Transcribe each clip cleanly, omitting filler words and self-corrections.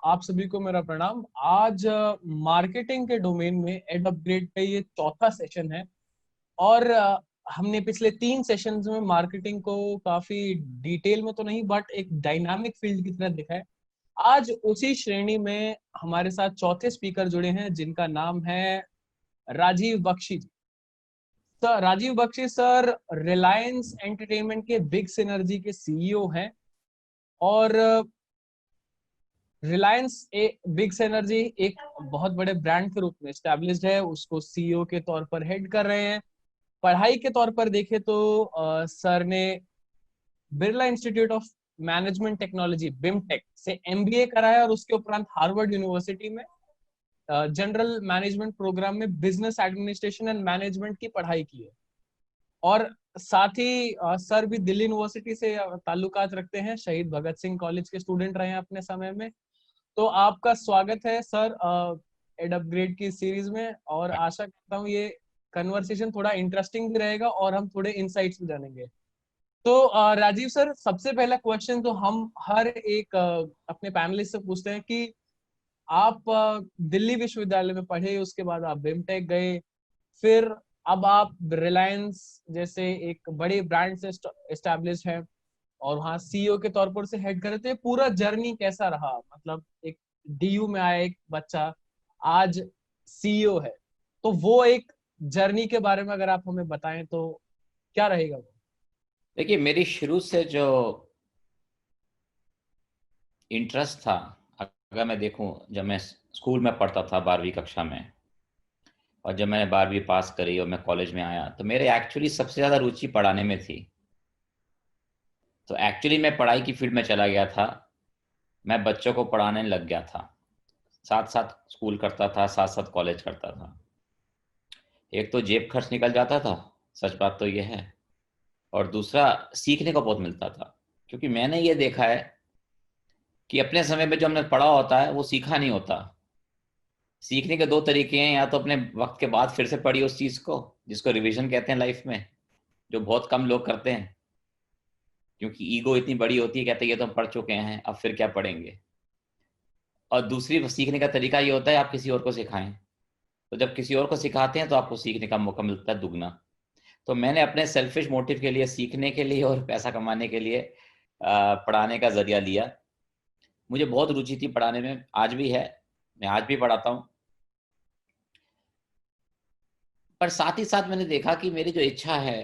आप सभी को मेरा प्रणाम। आज मार्केटिंग के डोमेन में एड अपग्रेड का ये चौथा सेशन है और हमने पिछले 3 सेशंस में मार्केटिंग को काफी डिटेल में तो नहीं बट एक डायनामिक फील्ड की तरह देखा है। आज उसी श्रेणी में हमारे साथ चौथे स्पीकर जुड़े हैं जिनका नाम है राजीव बख्शी जी। सर राजीव बख्शी सर रिलायंस एंटरटेनमेंट के बिग सिनर्जी के सीईओ हैं और रिलायंस ए बिग एनर्जी एक बहुत बड़े ब्रांड के रूप में स्टैब्लिश्ड है, उसको सीईओ के तौर पर हेड कर रहे हैं। पढ़ाई के तौर पर देखें तो सर ने Birla institute of management technology BIMTECH से एमबीए करा है और उसके उपरांत हार्वर्ड यूनिवर्सिटी में जनरल मैनेजमेंट प्रोग्राम में बिजनेस एडमिनिस्ट्रेशन एंड मैनेजमेंट की पढ़ाई की है। और साथ ही सर भी दिल्ली यूनिवर्सिटी से ताल्लुकात रखते हैं, शहीद भगत सिंह कॉलेज के स्टूडेंट रहे हैं अपने समय में। तो आपका स्वागत है सर एड अपग्रेड की सीरीज में, और आशा करता हूँ ये कन्वर्सेशन थोड़ा इंटरेस्टिंग भी रहेगा और हम थोड़े इनसाइट्स भी जानेंगे। तो राजीव सर, सबसे पहला क्वेश्चन तो हम हर एक अपने पैनलिस्ट से पूछते हैं कि आप दिल्ली विश्वविद्यालय में पढ़े, उसके बाद आप बिमटेक गए, फिर अब आप रिलायंस जैसे एक बड़े ब्रांड से एस्टैब्लिश है और वहाँ सीईओ के तौर पर से हेड करे। तो ये पूरा जर्नी कैसा रहा? मतलब एक डीयू में आया एक बच्चा आज सीईओ है, तो वो एक जर्नी के बारे में अगर आप हमें बताएं तो क्या रहेगा वो? देखिए, मेरी शुरू से जो इंटरेस्ट था, अगर मैं देखूं, जब मैं स्कूल में पढ़ता था 12वीं कक्षा में, और जब मैंने 12वीं पास करी और मैं कॉलेज में आया, तो मेरे एक्चुअली सबसे ज़्यादा रुचि पढ़ाने में थी। तो एक्चुअली मैं पढ़ाई की फील्ड में चला गया था। मैं बच्चों को पढ़ाने लग गया था, साथ साथ स्कूल करता था, साथ साथ कॉलेज करता था। एक तो जेब खर्च निकल जाता था, सच बात तो ये है, और दूसरा सीखने को बहुत मिलता था। क्योंकि मैंने ये देखा है कि अपने समय में जो हमने पढ़ा होता है वो सीखा नहीं होता। सीखने के दो तरीके हैं, या तो अपने वक्त के बाद फिर से पढ़िए उस चीज़ को, जिसको रिवीजन कहते हैं लाइफ में, जो बहुत कम लोग करते हैं, क्योंकि ईगो इतनी बड़ी होती है, कहते हैं ये तो हम पढ़ चुके हैं, अब फिर क्या पढ़ेंगे। और दूसरी सीखने का तरीका ये होता है आप किसी और को सिखाएं। तो जब किसी और को सिखाते हैं तो आपको सीखने का मौका मिलता है दुगना। तो मैंने अपने सेल्फिश मोटिव के लिए, सीखने के लिए और पैसा कमाने के लिए पढ़ाने का जरिया लिया। मुझे बहुत रुचि थी पढ़ाने में, आज भी है, मैं आज भी पढ़ाता हूँ। पर साथ ही साथ मैंने देखा कि मेरी जो इच्छा है,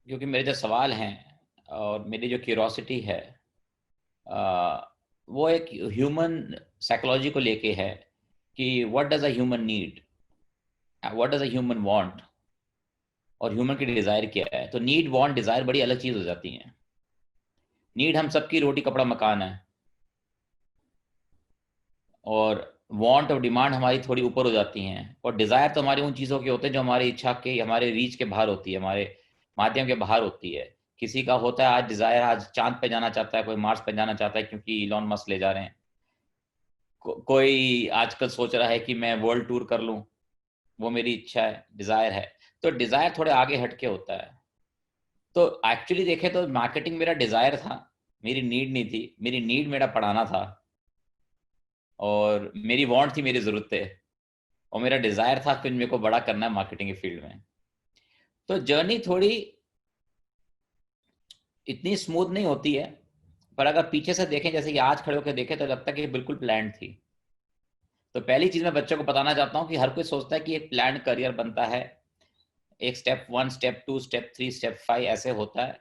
क्योंकि मेरे जो सवाल हैं और मेरी जो क्यूरोसिटी है, वो एक ह्यूमन साइकोलॉजी को लेके है कि what does a human need, what does a human want, और ह्यूमन की डिज़ायर क्या है। तो नीड, वांट, डिज़ायर बड़ी अलग चीज़ हो जाती हैं। नीड हम सबकी रोटी कपड़ा मकान है, और वांट और डिमांड हमारी थोड़ी ऊपर हो जाती हैं, और डिज़ायर तो हमारी उन चीज़ों के होते हैं जो हमारी इच्छा के, हमारे रीच के बाहर होती है, हमारे माध्यम के बाहर होती है। किसी का होता है आज डिज़ायर, आज चांद पे जाना चाहता है, कोई मार्स पे जाना चाहता है क्योंकि इलॉन मस्क ले जा रहे हैं। कोई आजकल सोच रहा है कि मैं वर्ल्ड टूर कर लूं, वो मेरी इच्छा है, डिज़ायर है। तो डिज़ायर थोड़े आगे हटके होता है। तो एक्चुअली देखें तो मार्केटिंग मेरा डिज़ायर था, मेरी नीड नहीं थी। मेरी नीड मेरा पढ़ाना था, और मेरी वांट थी मेरी ज़रूरतें, और मेरा डिज़ायर था कि मेरे को बड़ा करना है मार्केटिंग की फील्ड में। तो जर्नी थोड़ी इतनी स्मूथ नहीं होती है, पर अगर पीछे से देखें, जैसे कि आज खड़े होकर देखें, तो लगता है कि बिल्कुल प्लान थी। तो पहली चीज़ मैं बच्चों को बताना चाहता हूँ कि हर कोई सोचता है कि एक प्लान करियर बनता है, एक स्टेप 1, स्टेप 2, स्टेप 3, स्टेप 5 ऐसे होता है।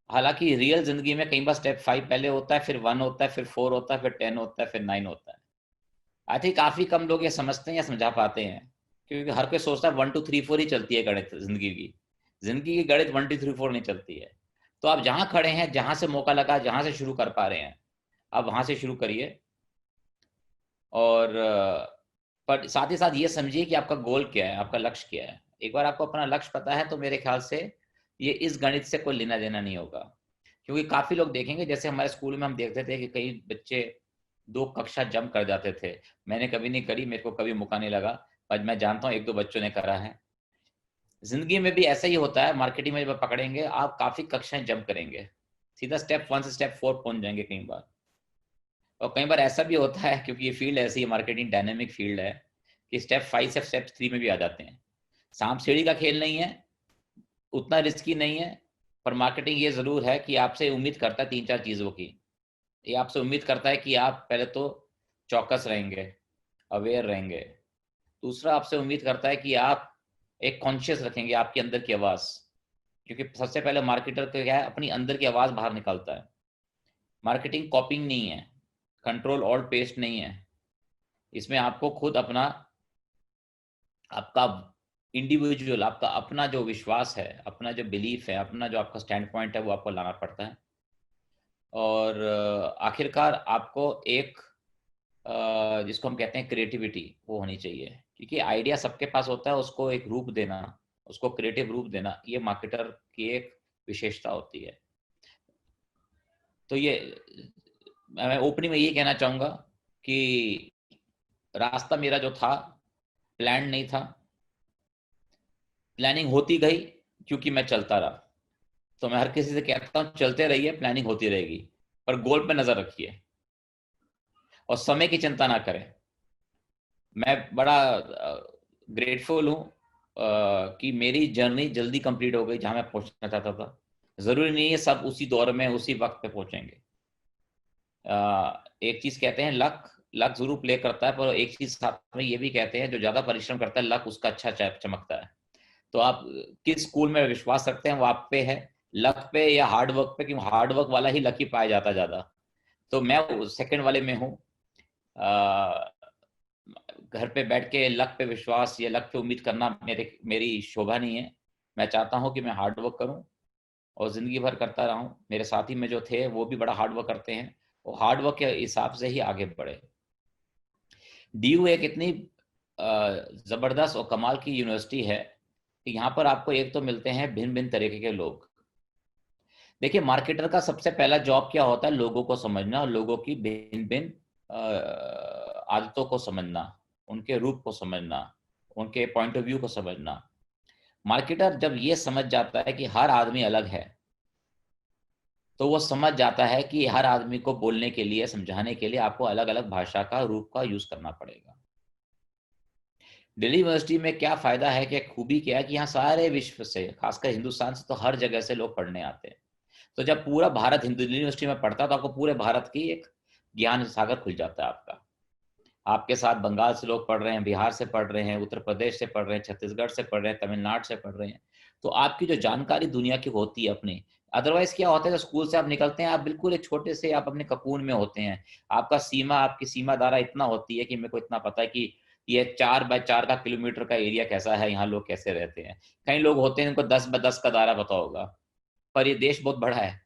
हालांकि रियल जिंदगी में कई बार स्टेप 5 पहले होता है, फिर 1 होता है, फिर 4 होता है, फिर 10 होता है, फिर 9 होता है। आई थिंक काफी कम लोग ये समझते हैं या समझा पाते हैं, क्योंकि हर कोई सोचता है 1 2 3 4 ही चलती है गणित जिंदगी की। जिंदगी की गणित 1 2 3 4 नहीं चलती है। तो आप जहां खड़े हैं, जहां से मौका लगा, जहां से शुरू कर पा रहे हैं, आप वहां से शुरू करिए। और पर साथ ही साथ ये समझिए कि आपका गोल क्या है, आपका लक्ष्य क्या है। एक बार आपको अपना लक्ष्य पता है तो मेरे ख्याल से ये इस गणित से कोई लेना देना नहीं होगा। क्योंकि काफी लोग देखेंगे, जैसे हमारे स्कूल में हम देखते थे कि कई बच्चे 2 कक्षा जंप कर जाते थे। मैंने कभी नहीं करी, मेरे को कभी मौका नहीं लगा, पर मैं जानता हूँ 1 2 बच्चों ने करा है। जिंदगी में भी ऐसा ही होता है। मार्केटिंग में जब पकड़ेंगे, आप काफी कक्षाएं जंप करेंगे, सीधा स्टेप 1 से स्टेप 4 पहुंच जाएंगे कई बार। और कई बार ऐसा भी होता है, क्योंकि ये फील्ड ऐसी है, मार्केटिंग डायनेमिक फील्ड है, कि स्टेप 5 से स्टेप 3 में भी आ जाते हैं। सांप सीढ़ी का खेल नहीं है, उतना रिस्की नहीं है, पर मार्केटिंग ये जरूर है कि आपसे उम्मीद करता है 3-4 चीजों की। ये आपसे उम्मीद करता है कि आप पहले तो चौकस रहेंगे, अवेयर रहेंगे। दूसरा, आपसे उम्मीद करता है कि आप एक कॉन्शियस रखेंगे आपके अंदर की आवाज, क्योंकि सबसे पहले मार्केटर का क्या है, अपनी अंदर की आवाज बाहर निकालता है। मार्केटिंग कॉपिंग नहीं है, कंट्रोल ऑल्ट पेस्ट नहीं है। इसमें आपको खुद अपना, आपका इंडिविजुअल, आपका अपना जो विश्वास है, अपना जो बिलीफ है, अपना जो आपका स्टैंड पॉइंट है, वो आपको लाना पड़ता है। और आखिरकार आपको एक जिसको हम कहते हैं क्रिएटिविटी, वो होनी चाहिए, क्योंकि आइडिया सबके पास होता है, उसको एक रूप देना, उसको क्रिएटिव रूप देना, ये मार्केटर की एक विशेषता होती है। तो ये मैं ओपनिंग में ये कहना चाहूंगा कि रास्ता मेरा जो था, प्लान नहीं था, प्लानिंग होती गई क्योंकि मैं चलता रहा। तो मैं हर किसी से कहता हूँ, चलते रहिए, प्लानिंग होती रहेगी, पर गोल पे नजर रखिए और समय की चिंता ना करें। मैं बड़ा ग्रेटफुल हूँ कि मेरी जर्नी जल्दी कंप्लीट हो गई जहां मैं पहुंचना चाहता था। जरूरी नहीं है सब उसी दौर में उसी वक्त पे पहुंचेंगे। एक चीज कहते हैं, लक, लक जरूर प्ले करता है, पर एक चीज साथ में ये भी कहते हैं, जो ज्यादा परिश्रम करता है लक उसका अच्छा चमकता है। तो आप किस स्कूल में विश्वास रखते हैं वो आप पे है, लक पे या हार्ड वर्क पे, क्योंकि हार्ड वर्क वाला ही लकी पाया जाता है ज्यादा। तो मैं सेकंड वाले में हूँ। घर पे बैठ के लक पे विश्वास या लक पे उम्मीद करना मेरी शोभा नहीं है। मैं चाहता हूँ कि मैं हार्ड वर्क करूँ और जिंदगी भर करता रहा हूँ। मेरे साथी में जो थे वो भी बड़ा हार्ड वर्क करते हैं, और हार्ड वर्क के हिसाब से ही आगे बढ़े। डीयू एक इतनी जबरदस्त और कमाल की यूनिवर्सिटी है कि यहाँ पर आपको एक तो मिलते हैं भिन्न भिन्न तरीके के लोग। देखिए, मार्केटर का सबसे पहला जॉब क्या होता है, लोगों को समझना और लोगों की भिन्न भिन्न आदतों को समझना, उनके रूप को समझना, उनके पॉइंट ऑफ व्यू को समझना। मार्केटर जब ये समझ जाता है कि हर आदमी अलग है, तो वो समझ जाता है कि हर आदमी को बोलने के लिए, समझाने के लिए आपको अलग अलग भाषा का, रूप का यूज करना पड़ेगा। दिल्ली यूनिवर्सिटी में क्या फायदा है, क्या खूबी क्या है, कि यहाँ सारे विश्व से, खासकर हिंदुस्तान से तो हर जगह से लोग पढ़ने आते हैं। तो जब पूरा भारत हिंदू दिल्ली यूनिवर्सिटी में पढ़ता, तो आपको पूरे भारत की एक ज्ञान सागर खुल जाता है आपका। आपके साथ बंगाल से लोग पढ़ रहे हैं, बिहार से पढ़ रहे हैं, उत्तर प्रदेश से पढ़ रहे हैं, छत्तीसगढ़ से पढ़ रहे हैं, तमिलनाडु से पढ़ रहे हैं। तो आपकी जो जानकारी दुनिया की होती है अपनी, अदरवाइज क्या होता है, जब स्कूल से आप निकलते हैं, आप बिल्कुल एक छोटे से, आप अपने ककून में होते हैं। आपकी सीमा दारा इतना होती है कि मेरे को इतना पता है कि ये 4x4 का किलोमीटर का एरिया कैसा है, यहाँ लोग कैसे रहते हैं। कई लोग होते हैं उनको 10x10 का दायरा पता होगा, पर ये देश बहुत बड़ा है।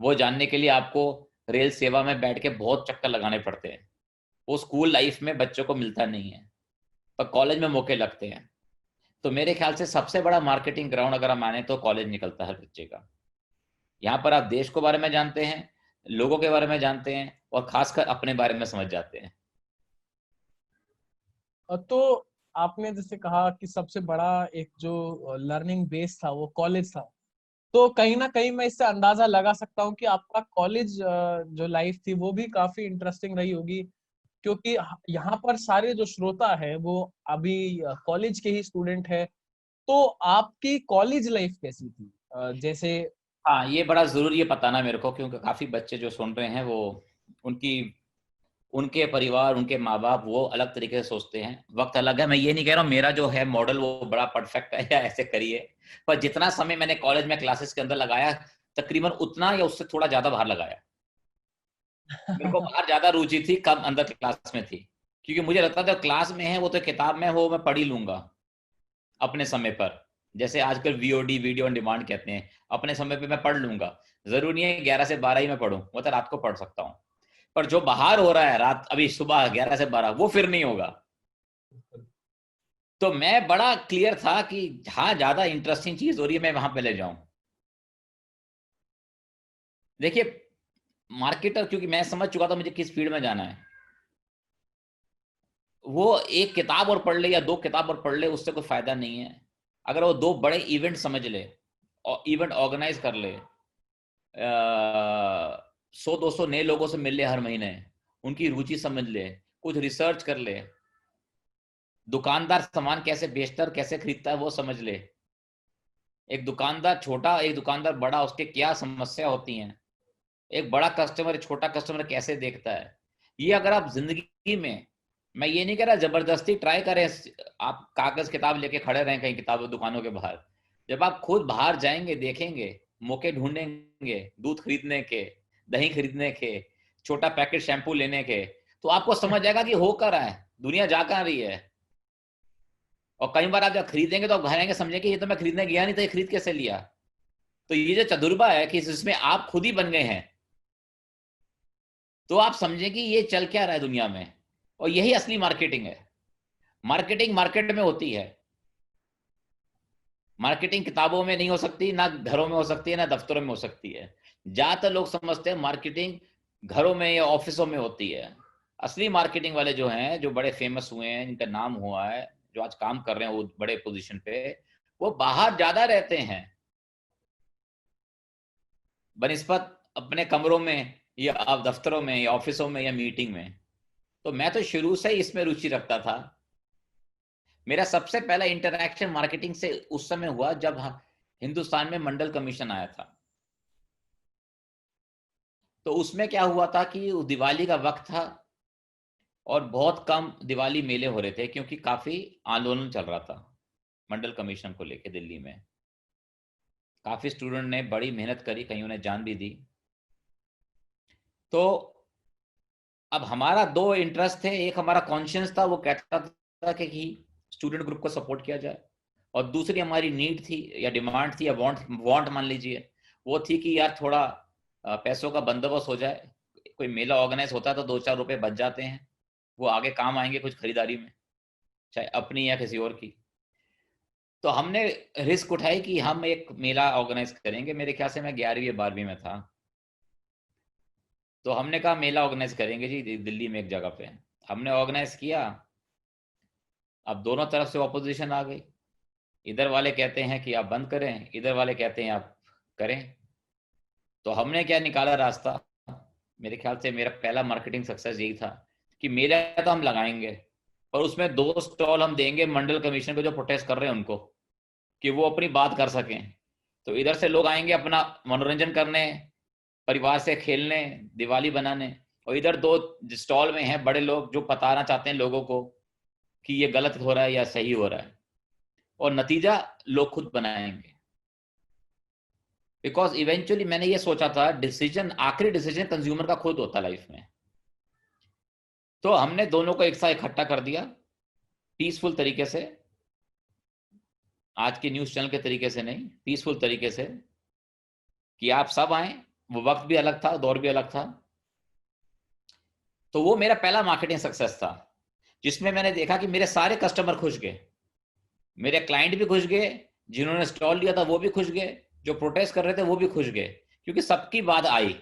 वो जानने के लिए आपको रेल सेवा में बैठ के बहुत चक्कर लगाने पड़ते हैं। वो स्कूल लाइफ में बच्चों को मिलता नहीं है, पर कॉलेज में मौके लगते हैं। तो मेरे ख्याल से सबसे बड़ा मार्केटिंग ग्राउंड अगर हम माने तो कॉलेज निकलता है बच्चे का। यहाँ पर आप देश के बारे में जानते हैं, लोगों के बारे में जानते हैं, और खासकर अपने बारे में समझ जाते हैं। तो आपने जैसे कहा कि सबसे बड़ा एक जो लर्निंग बेस था वो कॉलेज था, तो कहीं ना कहीं मैं इससे अंदाजा लगा सकता हूँ कि आपका कॉलेज जो लाइफ थी वो भी काफी इंटरेस्टिंग रही होगी, क्योंकि यहाँ पर सारे जो श्रोता है वो अभी कॉलेज के ही स्टूडेंट है। तो आपकी कॉलेज लाइफ कैसी थी? जैसे हाँ, ये बड़ा जरूरी है बताना मेरे को, क्योंकि काफी बच्चे जो सुन रहे हैं वो, उनकी, उनके परिवार, उनके माँ बाप वो अलग तरीके से सोचते हैं। वक्त अलग है। मैं ये नहीं कह रहा हूँ मेरा जो है मॉडल वो बड़ा परफेक्ट है या ऐसे करिए, पर जितना समय मैंने कॉलेज में क्लासेस के अंदर लगाया, तकरीबन उतना या उससे थोड़ा ज्यादा बाहर लगाया। मेरे को बाहर ज्यादा रुचि थी, कम अंदर क्लास में थी, क्योंकि मुझे लगता था क्लास में है वो तो किताब में हो, मैं पढ़ ही लूंगा अपने समय पर। जैसे आजकल वीओडी, वीडियो ऑन डिमांड कहते हैं, अपने समय पे मैं पढ़ लूंगा। जरूरी नहीं है 11 से 12 ही मैं पढ़ूं, वो तो रात को पढ़ सकता हूँ। पर जो बाहर हो रहा है रात, अभी सुबह 11 से 12, वो फिर नहीं होगा। तो मैं बड़ा क्लियर था कि जहां ज्यादा इंटरेस्टिंग चीज हो रही है मैं वहां पे ले जाऊं। देखिए, मार्केटर, क्योंकि मैं समझ चुका था मुझे किस फील्ड में जाना है, वो एक किताब और पढ़ ले या 2 किताब और पढ़ ले उससे कोई फायदा नहीं है। अगर वो 2 बड़े इवेंट समझ ले और इवेंट ऑर्गेनाइज कर ले, 100-200 नए लोगों से मिल ले हर महीने, उनकी रुचि समझ ले, कुछ रिसर्च कर ले, दुकानदार सामान कैसे बेचता है और कैसे खरीदता है वो समझ ले, एक दुकानदार छोटा एक दुकानदार बड़ा, उसके क्या समस्या होती हैं, एक बड़ा कस्टमर छोटा कस्टमर कैसे देखता है। ये अगर आप जिंदगी में, मैं ये नहीं कह रहा जबरदस्ती ट्राई करें, आप कागज किताब लेके खड़े रहें कहीं किताबों दुकानों के बाहर, जब आप खुद बाहर जाएंगे, देखेंगे, मौके ढूंढेंगे दूध खरीदने के, दही खरीदने के, छोटा पैकेट शैम्पू लेने के, तो आपको समझ आएगा कि हो कर रहा है, दुनिया जा कहां रही है। और कई बार आप जब खरीदेंगे तो आप घर आएंगे, समझेंगे ये तो मैं खरीदने गया नहीं था, ये खरीद कैसे लिया। तो ये जो तजुर्बा है कि इसमें आप खुद ही बन गए हैं, तो आप समझें कि ये चल क्या रहा है दुनिया में। और यही असली मार्केटिंग है। मार्केटिंग मार्केट में होती है। मार्केटिंग किताबों में नहीं हो सकती, ना घरों में हो सकती है, ना दफ्तरों में हो सकती है। ज्यादातर लोग समझते हैं मार्केटिंग घरों में या ऑफिसों में होती है। असली मार्केटिंग वाले जो हैं, जो बड़े फेमस हुए हैं, जिनका नाम हुआ है, जो आज काम कर रहे हैं वो बड़े पोजीशन पे, वो बाहर ज्यादा रहते हैं बनिस्बत अपने कमरों में या आप दफ्तरों में या ऑफिसों में या मीटिंग में। तो मैं तो शुरू से ही इसमें रुचि रखता था। मेरा सबसे पहला इंटरैक्शन मार्केटिंग से उस समय हुआ जब हिंदुस्तान में मंडल कमीशन आया था। तो उसमें क्या हुआ था कि दिवाली का वक्त था और बहुत कम दिवाली मेले हो रहे थे, क्योंकि काफी आंदोलन चल रहा था मंडल कमीशन को लेकर दिल्ली में। काफी स्टूडेंट ने बड़ी मेहनत करी, कईयों ने जान भी दी। तो अब हमारा दो इंटरेस्ट थे, एक हमारा कॉन्शियस था, वो कहता था कि स्टूडेंट ग्रुप को सपोर्ट किया जाए, और दूसरी हमारी नीड थी या डिमांड थी या वांट मान लीजिए, वो थी कि यार थोड़ा पैसों का बंदोबस्त हो जाए। कोई मेला ऑर्गेनाइज होता है तो 2-4 रुपए बच जाते हैं, वो आगे काम आएंगे कुछ खरीदारी में, चाहे अपनी या किसी और की। तो हमने रिस्क उठाई कि हम एक मेला ऑर्गेनाइज करेंगे। मेरे ख्याल से मैं 11वीं या 12वीं में था। तो हमने कहा मेला ऑर्गेनाइज करेंगे जी दिल्ली में एक जगह पे। हमने ऑर्गेनाइज किया। अब दोनों तरफ से ऑपोजिशन आ गई। इधर वाले कहते हैं कि आप बंद करें, इधर वाले कहते हैं आप करें। तो हमने क्या निकाला रास्ता, मेरे ख्याल से मेरा पहला मार्केटिंग सक्सेस यही था कि मेला तो हम लगाएंगे, पर उसमें 2 स्टॉल हम देंगे मंडल कमीशन को जो प्रोटेस्ट कर रहे हैं उनको, कि वो अपनी बात कर सकें। तो इधर से लोग आएंगे अपना मनोरंजन करने, परिवार से खेलने, दिवाली बनाने, और इधर 2 स्टॉल में हैं बड़े लोग जो बताना चाहते हैं लोगों को कि ये गलत हो रहा है या सही हो रहा है, और नतीजा लोग खुद बनाएंगे। बिकॉज इवेंचुअली मैंने ये सोचा था, डिसीजन, आखिरी डिसीजन कंज्यूमर का खुद होता लाइफ में। तो हमने दोनों को एक साथ इकट्ठा कर दिया पीसफुल तरीके से, आज के न्यूज चैनल के तरीके से नहीं, पीसफुल तरीके से, कि आप सब आए। वो वक्त भी अलग था, दौर भी अलग था। तो वो मेरा पहला मार्केटिंग सक्सेस था, जिसमें मैंने देखा कि मेरे सारे कस्टमर खुश गए, मेरे क्लाइंट भी खुश गए, जिन्होंने स्टॉल लिया था वो भी खुश गए, जो प्रोटेस्ट कर रहे थे वो भी खुश गए, क्योंकि सबकी बात आई।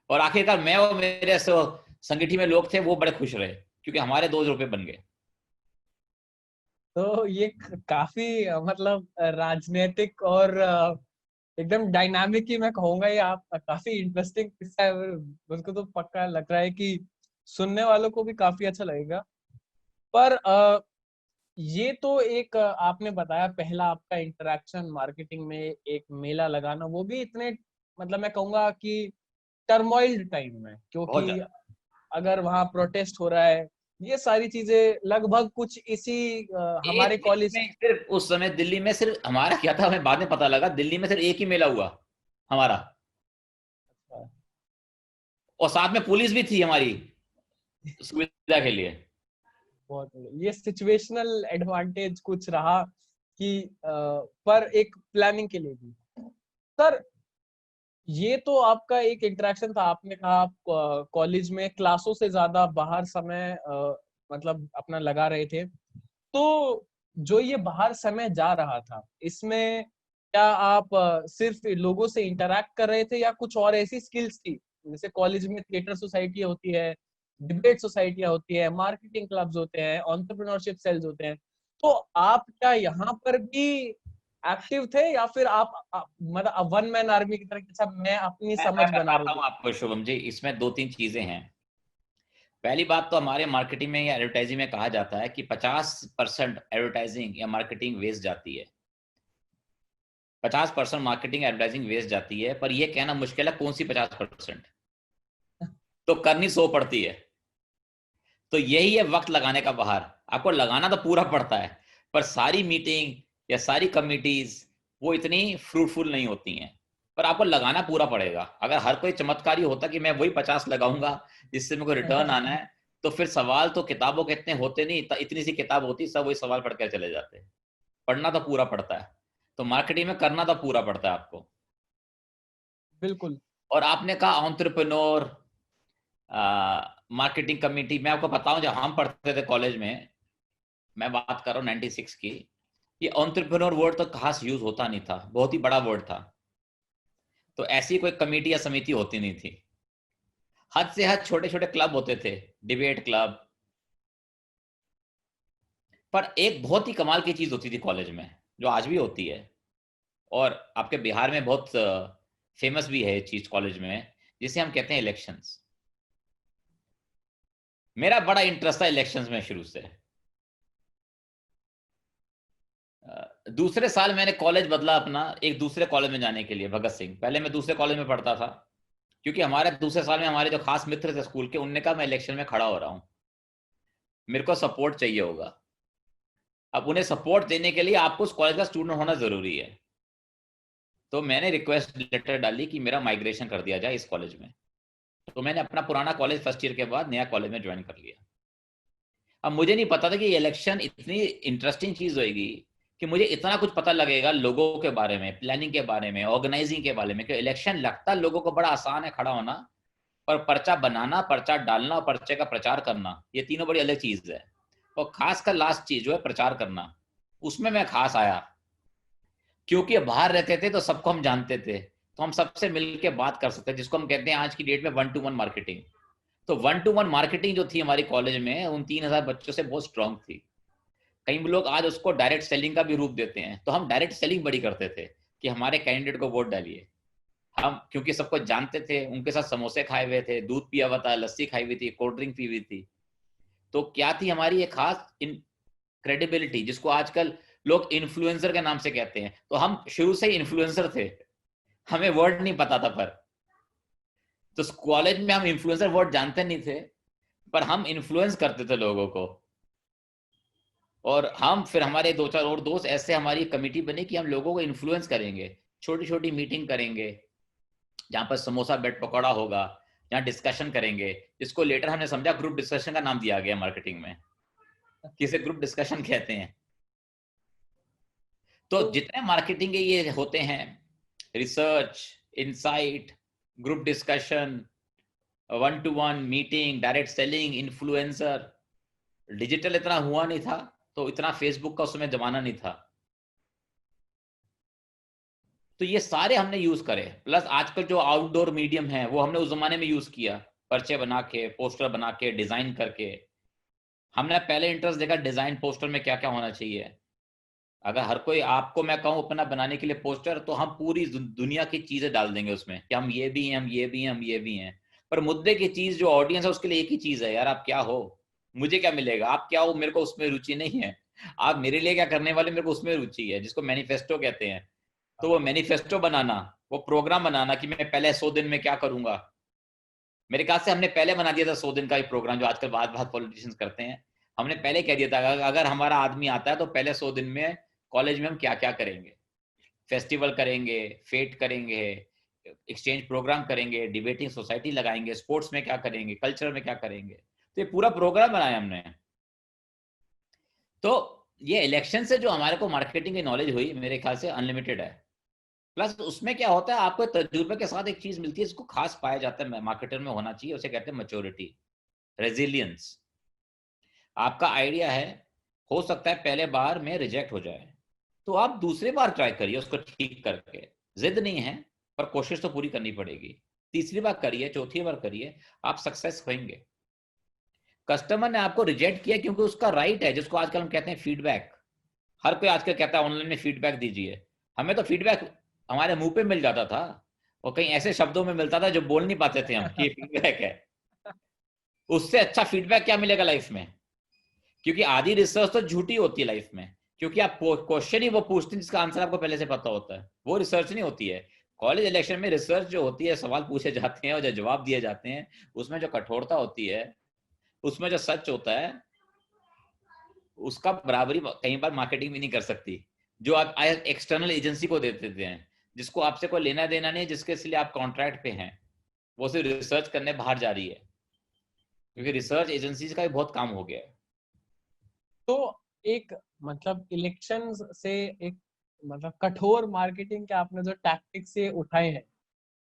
और आखिरकार मैं और मेरे संगठन में लोग थे वो बड़े खुश रहे, क्योंकि हमारे 2 रुपए बन गए। तो ये काफी मतलब राजनीतिक और एकदम डायनामिक ही मैं कहूंगा। ये आप काफी इंटरेस्टिंग किस्सा है। मुझको तो पक्का लग रहा है कि सुनने वालों को भी काफी अच्छा लगेगा। पर ये तो एक आपने बताया पहला आपका इंटरेक्शन मार्केटिंग में, एक मेला लगाना, वो भी इतने मतलब मैं कहूंगा कि टर्मोइल टाइम में, बहुत क्योंकि ज्यादा। अगर वहां प्रोटेस्ट हो रहा है, ये सारी चीजें लगभग कुछ इसी हमारे एक कॉलेज। में सिर्फ उस समय दिल्ली में सिर्फ हमारा क्या था, हमें बाद में पता लगा, दिल्ली में सिर्फ एक ही मेला हुआ हमारा, और साथ में पुलिस भी थी हमारी सुविधा के लिए। बहुत ये सिचुएशनल एडवांटेज कुछ रहा कि पर एक प्लानिंग के लिए भी। सर, ये तो आपका एक इंटरेक्शन था। आपने कहा आप कॉलेज में क्लासों से ज्यादा बाहर समय मतलब अपना लगा रहे थे। तो जो ये बाहर समय जा रहा था, इसमें क्या आप सिर्फ लोगों से इंटरेक्ट कर रहे थे या कुछ और ऐसी स्किल्स थी? जैसे कॉलेज में थिएटर सोसाइटी होती है, डिबेट सोसाइटियां होती है, मार्केटिंग क्लब्स होते हैं, एंटरप्रेन्योरशिप सेल्स होते हैं। तो आप क्या यहाँ पर भी एक्टिव थे या फिर आप मतलब वन मैन आर्मी की तरह कि सब मैं अपनी मैं समझ बना रहा बताता हूँ? हूँ आपको शुभम जी, इसमें 2-3 चीजें हैं। पहली बात तो हमारे मार्केटिंग में या एडवर्टाइजिंग में कहा जाता है कि 50% एडवर्टाइजिंग या मार्केटिंग वेस्ट जाती है। 50% मार्केटिंग एडवर्टाइजिंग वेस्ट जाती है, पर यह कहना मुश्किल है कौन सी 50%, तो करनी 100 पड़ती है। तो यही है वक्त लगाने का बाहर। आपको लगाना तो पूरा पड़ता है, पर सारी मीटिंग या सारी कमिटीज वो इतनी फ्रूटफुल नहीं होती हैं, पर आपको लगाना पूरा पड़ेगा। अगर हर कोई चमत्कारी होता कि मैं वही 50 लगाऊंगा जिससे मेरे को रिटर्न आना है, तो फिर सवाल तो किताबों के इतने होते नहीं, इतनी सी किताब होती, सब वही सवाल पढ़कर चले जाते। पढ़ना तो पूरा पड़ता है, तो मार्केटिंग में करना तो पूरा पड़ता है आपको। बिल्कुल। और आपने कहा एंटरप्रेन्योर, मार्केटिंग कमिटी, मैं आपको बताऊं जब हम पढ़ते थे कॉलेज में, मैं बात कर रहा हूँ 96 की, ये एंटरप्रेन्योर वर्ड तो खास यूज होता नहीं था, बहुत ही बड़ा वर्ड था। तो ऐसी कोई कमेटी या समिति होती नहीं थी। हद से हद छोटे छोटे क्लब होते थे, डिबेट क्लब। पर एक बहुत ही कमाल की चीज होती थी कॉलेज में, जो आज भी होती है, और आपके बिहार में बहुत फेमस भी है ये चीज कॉलेज में, जिसे हम कहते हैं इलेक्शंस। मेरा बड़ा इंटरेस्ट था इलेक्शंस में शुरू से। दूसरे साल मैंने कॉलेज बदला अपना, एक दूसरे कॉलेज में जाने के लिए, भगत सिंह। पहले मैं दूसरे कॉलेज में पढ़ता था, क्योंकि हमारे दूसरे साल में हमारे जो खास मित्र थे स्कूल के, उनने कहा मैं इलेक्शन में खड़ा हो रहा हूं, मेरे को सपोर्ट चाहिए होगा। अब उन्हें सपोर्ट देने के लिए आपको उस कॉलेज का स्टूडेंट होना जरूरी है। तो मैंने रिक्वेस्ट लेटर डाली कि मेरा माइग्रेशन कर दिया जाए इस कॉलेज में। तो मैंने अपना पुराना कॉलेज फर्स्ट ईयर के बाद नया कॉलेज में ज्वाइन कर लिया। अब मुझे नहीं पता था कि इलेक्शन इतनी इंटरेस्टिंग चीज होगी, कि मुझे इतना कुछ पता लगेगा लोगों के बारे में, प्लानिंग के बारे में, ऑर्गेनाइजिंग के बारे में। कि इलेक्शन लगता लोगों को बड़ा आसान है खड़ा होना, पर पर्चा बनाना, पर्चा डालना और पर्चे का प्रचार करना, ये तीनों बड़ी अलग चीज है। और खासकर लास्ट चीज जो है प्रचार करना, उसमें मैं खास आया, क्योंकि बाहर रहते थे तो सबको हम जानते थे, तो हम सबसे मिलकर बात कर सकते हैं, जिसको हम कहते हैं आज की डेट में 1-to-1 मार्केटिंग। तो 1-to-1 मार्केटिंग जो थी हमारी कॉलेज में, उन 3000 बच्चों से बहुत स्ट्रांग थी। कई लोग आज उसको डायरेक्ट सेलिंग का भी रूप देते हैं, तो हम डायरेक्ट सेलिंग बड़ी करते थे कि हमारे कैंडिडेट को वोट डालिए। हम क्योंकि सबको जानते थे, उनके साथ समोसे खाए हुए थे, दूध पिया हुआ था, लस्सी खाई हुई थी, कोल्ड ड्रिंक पी हुई थी। तो क्या थी हमारी एक खास क्रेडिबिलिटी, जिसको आजकल लोग इन्फ्लुएंसर के नाम से कहते हैं। तो हम शुरू से ही इन्फ्लुएंसर थे, हमें वर्ड नहीं पता था। पर तो कॉलेज में हम इन्फ्लुएंसर वर्ड जानते नहीं थे, पर हम इन्फ्लुएंस करते थे लोगों को। और हम फिर हमारे 2-4 और दोस्त, ऐसे हमारी कमेटी बनी कि हम लोगों को इन्फ्लुएंस करेंगे, छोटी छोटी मीटिंग करेंगे, जहां पर समोसा ब्रेड पकौड़ा होगा, जहां डिस्कशन करेंगे, जिसको लेटर हमने समझा ग्रुप डिस्कशन का नाम दिया गया मार्केटिंग में, किसे ग्रुप डिस्कशन कहते हैं। तो जितने मार्केटिंग के ये होते हैं, research, insight, group discussion, 1-to-1 meeting, direct selling, influencer, digital इतना हुआ नहीं था, तो इतना फेसबुक का उस समय जमाना नहीं था, तो ये सारे हमने यूज करे। प्लस आजकल जो आउटडोर मीडियम है वो हमने उस जमाने में यूज किया, पर्चे बना के, पोस्टर बना के, डिजाइन करके। हमने पहले इंटरेस्ट देखा डिजाइन पोस्टर में क्या क्या होना चाहिए। अगर हर कोई आपको मैं कहूँ अपना बनाने के लिए पोस्टर, तो हम पूरी दुनिया की चीजें डाल देंगे उसमें, कि हम ये भी हैं, हम ये भी हैं, हम ये भी हैं। पर मुद्दे की चीज जो ऑडियंस है उसके लिए एक ही चीज है, यार आप क्या हो, मुझे क्या मिलेगा, आप क्या हो, मेरे को उसमें रुचि नहीं है। आप मेरे लिए क्या करने वाले, मेरे को उसमें रुचि है, जिसको मैनिफेस्टो कहते हैं। तो वो मैनिफेस्टो बनाना, वो प्रोग्राम बनाना कि मैं पहले 100 दिन में क्या करूंगा। मेरे ख्याल से हमने पहले बना दिया था 100 दिन का एक प्रोग्राम, जो आजकल बात बात पॉलिटिशियंस करते हैं। हमने पहले कह दिया था अगर हमारा आदमी आता है तो पहले 100 दिन में कॉलेज में हम क्या क्या करेंगे। फेस्टिवल करेंगे, फेट करेंगे, एक्सचेंज प्रोग्राम करेंगे, डिबेटिंग सोसाइटी लगाएंगे, स्पोर्ट्स में क्या करेंगे, कल्चर में क्या करेंगे। तो ये पूरा प्रोग्राम बनाया हमने। तो ये इलेक्शन से जो हमारे को मार्केटिंग की नॉलेज हुई, मेरे ख्याल से अनलिमिटेड है। प्लस उसमें क्या होता है, आपको तजुर्बे के साथ एक चीज मिलती है, जिसको खास पाया जाता है मार्केटर में होना चाहिए, उसे कहते हैं मैच्योरिटी, रेजिलियंस। आपका आइडिया है, हो सकता है पहले बार में रिजेक्ट हो जाए, तो आप दूसरी बार ट्राई करिए उसको ठीक करके। जिद नहीं है, पर कोशिश तो पूरी करनी पड़ेगी। तीसरी बार करिए, चौथी बार करिए, आप सक्सेस होंगे। कस्टमर ने आपको रिजेक्ट किया क्योंकि उसका राइट है, जिसको आजकल हम कहते हैं फीडबैक। हर कोई आजकल कहता है ऑनलाइन में फीडबैक दीजिए। हमें तो फीडबैक हमारे मुंह पे मिल जाता था, और कहीं ऐसे शब्दों में मिलता था जो बोल नहीं पाते थे हम, कि फीडबैक है। उससे अच्छा फीडबैक क्या मिलेगा लाइफ में? क्योंकि आधी रिसर्च तो झूठी होती है लाइफ में, क्योंकि आप क्वेश्चन ही वो पूछते हैं जिसका आंसर आपको पहले से पता होता है, वो रिसर्च नहीं होती है। कॉलेज इलेक्शन में रिसर्च जो होती है, सवाल पूछे जाते हैं और जो जवाब दिए जाते हैं, उसमें जो कठोरता होती है, उसमें जो सच होता है, उसका बराबरी कई बार मार्केटिंग भी नहीं कर सकती। जो आप एक्सटर्नल एजेंसी को दे देते हैं, जिसको आपसे कोई लेना देना नहीं, जिसके इसलिए आप कॉन्ट्रैक्ट पे हैं, वो सिर्फ रिसर्च करने बाहर जा रही है, क्योंकि रिसर्च एजेंसीज का भी बहुत काम हो गया है। तो एक मतलब इलेक्शन से एक मतलब कठोर मार्केटिंग के आपने जो टैक्टिक्स से उठाए हैं,